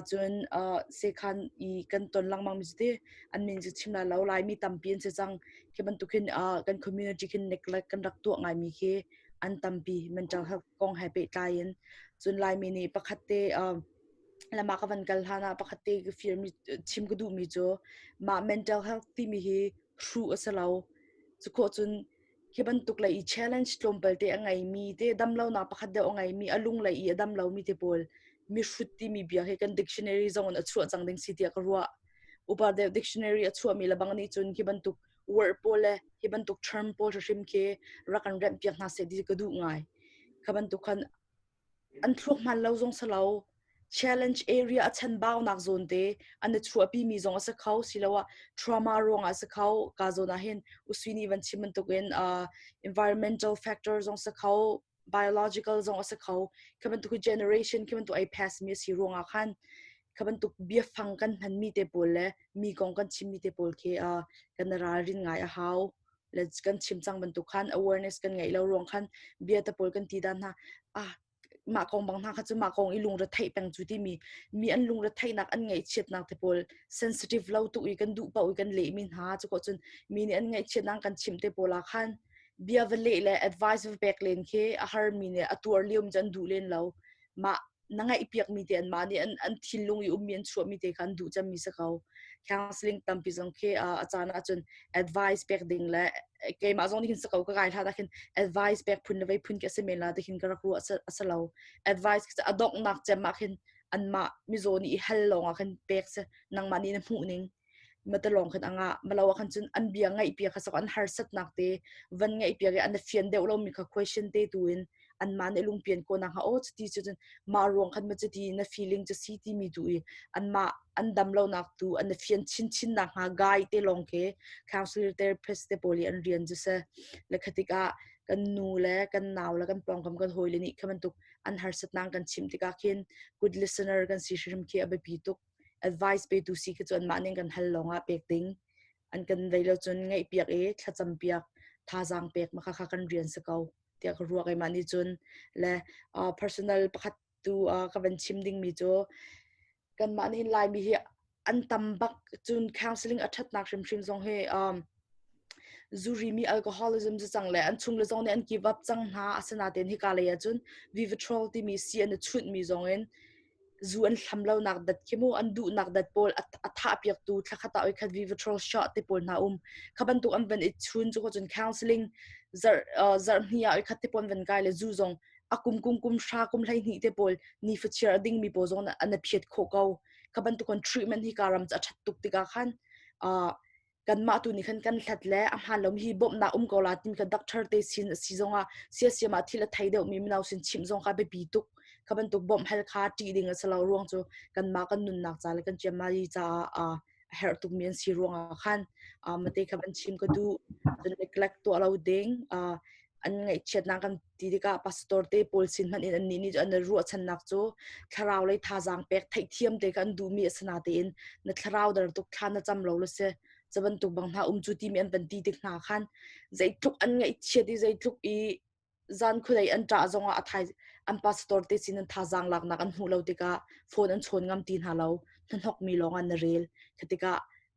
chun se khan I kan ton lang mang mi te an min ji chimna lo lai mi tampin se chang khaban tu khin kan community kin neglect kan rak tu ngai mi khe an tampi mental health kong happy tayin chun lai mi ni pakhat te lama ka van kal hana pakhate ge fear mi chim gudu mi jo ma mental health ti mi hi thru asalo chu ko chun keban tuk lai challenge tompal te angai mi te damlo na pakhat de angai mi alung lai I damlo mi te pol mi shruti mi bia he kan dictionary zone a chu chang ding city ka ruwa upar de dictionary a chu mi labang ni chun keban tuk word pole keban tuk term pol shim ke rakan rap piak na se di ka du ngai kaban tuk khan an thlok man lo zong salo challenge area a chan baw nak zone te an the through pi mi zong asa khau silawa trauma rong asa khau ka zona hen uswini van chiman to gen environmental factors zong sa khau biological zong asa khau kaban to generation kaban to I pass mi si rong a khan kaban to bia phang kan han mi te pole mi kong kan chim mi te pol ke kan ra rin ngai a how let's kan chim chang ban to khan awareness kan ngai lo rong khan bia ta pol kan ti dan ha ma kong bang na kha chu ma kong ilung ra thai pang chu ti mi an lung ra thai nak an ngai chet nak te pol sensitive lo tu I kan du pa I kan le min ha chu ko chun mi ni an ngai chet nang kan chim te pola khan bia vele le advice of back len ke a har mi ne atur lium jan du len lo ma nanga ipiak mi te an ma ni an thilung I mian chu mi te kan du cham mi sa kau counseling tampi jong ke achana chun advice back ding le ke ma zong ni hin sa kau ka gai tha da khin advice back phun le phun ke se mela de hin ka ru asalo advice ka adok nak che ma khin an ma mi zo ni hal long a khin back se nang mani na mu ning matalong khan anga malawa khan chun an bia ngai pia kha sak an har sat nak te van ngai pia ge an fian de lo mi kha question te tuin an man elung pian ko na ha o ti chun ma rong khan ma chati na feelingจะ city mi tu an ma an dam lo nak tu an fian chin chin na ha gai te long ke counselor therapist te poli an rian ju se le khatika kan nu le kan naw la kan pong kam kan hoi le ni khaman tuk an har sat nang kan chim tika khin good listener kan si shrim ke abe pi tuk advice pe tu si ke chon maning kan hal longa pek ting an kan veilo chun ngai piak e thacham piak tha jang pek ma kha kan rian se kau tia ka ruak ai mani chun le personal pakhat tu ka van chim ding mi cho kan mani lai mi hi an tambak chun counseling athat nak shrim shrim zong he zuri mi alcoholism zu chang le an chung le zong ne an give up chang ha asana ten hi ka le ya chun vivitrol ti mi si an chut mi zong en zu an hlamlo nak dat kemo an du nak dat pol atha piak tu thakhata oi khat vivitrol shot te pol na khaban tu an van it chun chu ko chun counseling zar hnia oi khat te pon van kai le zu zong akum kum sha kum lai ni te pol ni future ding mi po zong an phiet kho kau khaban tu kon treatment hi karam cha that tuk tika khan kan ma tu ni khan kan thlat le am halom hi bom na ko la tim ka doctor te sin si zonga sia sia ma thila thai de mi naw sin chim zong ka be pi tuk kaban tuk bom hal kha ti ding asalo ruang chu kan ma kan nun nak cha le kan chemari cha her tuk mian si ruang khan mate kaban chim ko du the neglect to allow ding an ngai chet na kan ti ka pastor te polsin man in an ni an ru chan nak chu tharau le tha jang pek thai thiam te kan du mi asana te in na tharau dar tuk khana cham lo le se chaban tuk bang ha chu ti mi an ban ti dik na khan zai tuk an ngai cheti zai tuk i zan khulai an tra zonga athai an pastor te sin an tha jang lak nak an hu lo te ka phone an chon ngam tin ha lo than hok mi long an rel khatika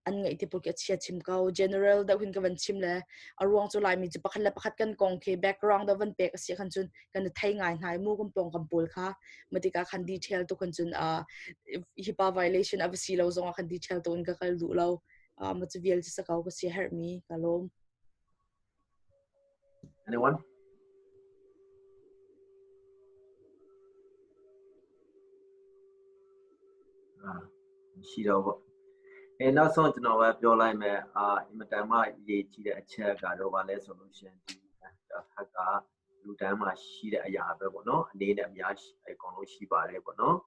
an ngai te pulke chia chim kau general da hin ka van chim le arwang chu lai mi chu pakhat la pakhat kan kong ke background da van pek si khan chun kan thai ngai nai mu kum pong kam pol kha matika khan detail to kan chun hipa violation of si lo zonga khan detail to in ka kal du lo ma chu vial chi sa kau ka si her mi kalom anyoneရှိတော့ပေါ့နောက်ဆုံးကျွန်တော်ပဲပြောလိုက်မယ်အင်မတန်မှရေးကြည့်တဲ့အချက်ကတော့ဗာလဲဆိုလို့ရှင်ဒီဟက်ကလူတန်းမှာရှိတဲ့အရာပဲပေါ့နော်အနေနဲ့အများကြီးအကုန်လုံးရှိပါတယ်ပေါ့နော်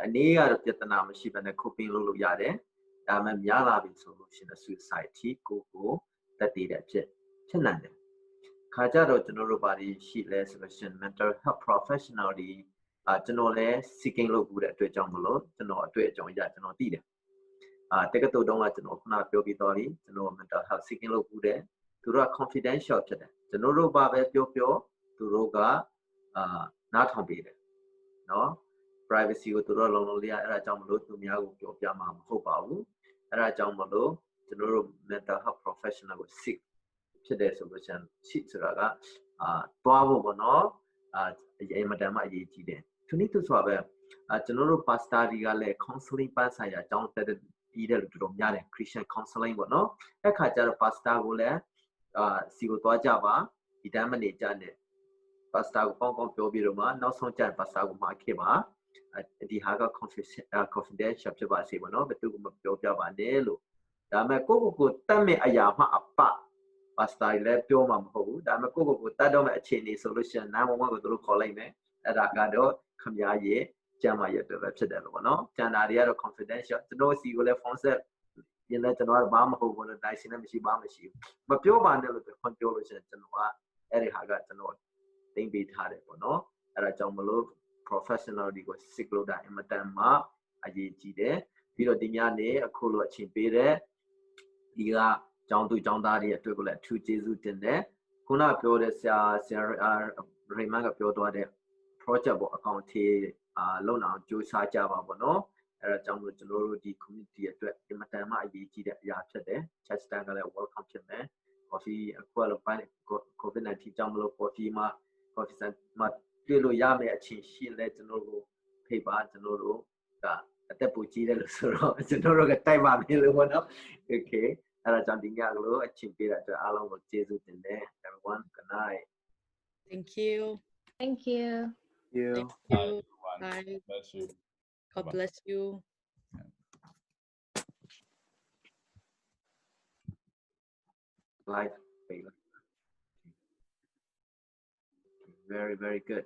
အနေကတော့ပြဿနာမရှိဘဲနဲ့ coping လုပ်လို့ရတယ်ဒါမှများလာပြီဆိုလို့ရှင် suicide ကိုတက်တည်တဲ့အဖြစ်နိုင်တယ်ခါကြတော့ကျွန်တော်တို့ဗာဒီရှိလဲဆိုလို့ရှင် mental health professional ဒီကျွန်တော်လည်း seeking လုပ်ဘူးတဲ့အတွက်ကြောင့်မလို့ကျွန်တော်အတွေ့အကြုံရကျွန်တော်သိတယ်တက္ကသိုလ်တုန်းကကျွန်တော်ခုနပြောပြီးသွားပြီကျွန်တော် mental health seeking လုပ်ဘူးတဲ့သူတို့က confidential ဖြစ်တယ်ကျွန်တော်တို့ဘာပဲပြောသူတို့ကနားထောင်ပေးတယ်နော် privacy ကိုသူတို့လုံးလုံးလေးအဲ့ဒါကြောင့်မလို့သူများကိုပြောပြမှာမဟုတ်ပါဘူးအဲ့ဒါကြောင့်မလို့ကျွန်တော်တို့ mental health professional ကို seek ဖြစ်တယ်ဆိုလို့ရှင် seek ဆိုတာကတွားဖို့ပေါ့နော်အမတန်မှအရေးကြီးတယ်သူနည်းသူဆိုပဲကျွန်တော်တို့ pastor တွေကလည်း counseling ပန်းဆိုင်ရာအကြောင်းတက်ပြီးတဲ့လူတို့များတယ် Christian counseling ပေါ့နော်အဲ့ခါကျတော့ pastor ကိုလည်းစီကိုတွားကြပါဒီတမ်းမနေကြနဲ့ pastor ကိုကောင်းကောင်းပြောပြီးတော့မှနောက်ဆုံးကျရင် pastor ကိုမှာခဲ့ပါဒီဟာက confidential ဖြစ်ပါစေပေါ့နော်ဘယ်သူမှပြောပြပါနဲ့လို့ဒါပေမဲ့ကိုတတ်မဲ့အရာမှအပpastor လည်းပြောမှာမဟုတ်ဘူးဒါပေမဲ့ကိုတတ်တော့မဲ့အခြေအနေဆိုလို့ရှိရင်911ကိုသူတို့ခေါ်လိုက်မယ်အဲ့ဒါကတော့ခမည်းရဲ့ကျမ်းမာရေးအတွက်ပဲဖြစ်တယ်လို့ပေါ့နော်ကျန်တာတွေကတော့ confidential ကျွန်တော်စီကိုလည်း phone set ရင်လည်းကျွန်တော်ကဘာမှမဟုတ်ဘူးလို့တိုင်စင်လည်းမရှိဘာမှမရှိဘူးမပြောပါနဲ့လို့ခွန်ပြောလို့ရှိရင်ကျွန်တော်ကအဲ့ဒီဟာကကျွန်တော်သိမ့်ပေးထားတယ်ပေါ့နော်အဲ့ဒါကြောင့်မလို့ professional တွေကို seek လုပ်တာအင်မတန်မှအရေးကြီးတယ်ပြီးတော့ဒီညနေအခုလိုအချိန်ပေးတဲ့ဒီကကျောင်းသူကျောင်းသားတွေအတွက်ကိုလည်းအထူးကျေးဇူးတင်တယ်ခုနပြောတဲ့ဆရာရေမန်ကပြောသွားတဲ့ project ပေါ့အကောင့်ထေးလုံအောင်ကြိုးစားကြပါပေါ့နော်အဲ့ဒါကြောင့်မို့ကျွန်တော်တို့ဒီ community အတွက်အင်မတန်မှအရေးကြီးတဲ့အရာဖြစ်တယ် chat stand ကလည်း welcome ဖြစ်မယ် coffee အခုလည်းပိုင်း COVID-19 ကြောင့်မလို့ coffee မှာ coffee stand မှာတွေ့လို့ရမယ့်အချိန်ရှိလဲကျွန်တော်တို့ဖိတ်ပါကျွန်တော်တို့ကအသက်ပူကြီးတယ်လို့ဆိုတော့ကျွန်တော်တို့ကတိုက်ပါမယ်လို့ပေါ့နော် okay အဲ့ဒါကြောင့်ဒီညကလို့အချိန်ပေးတဲ့အတွက်အားလုံးကိုကျေးဇူးတင်တယ် everyone good night thank you Thank you. thank you bye Bless you. God bless you like very very good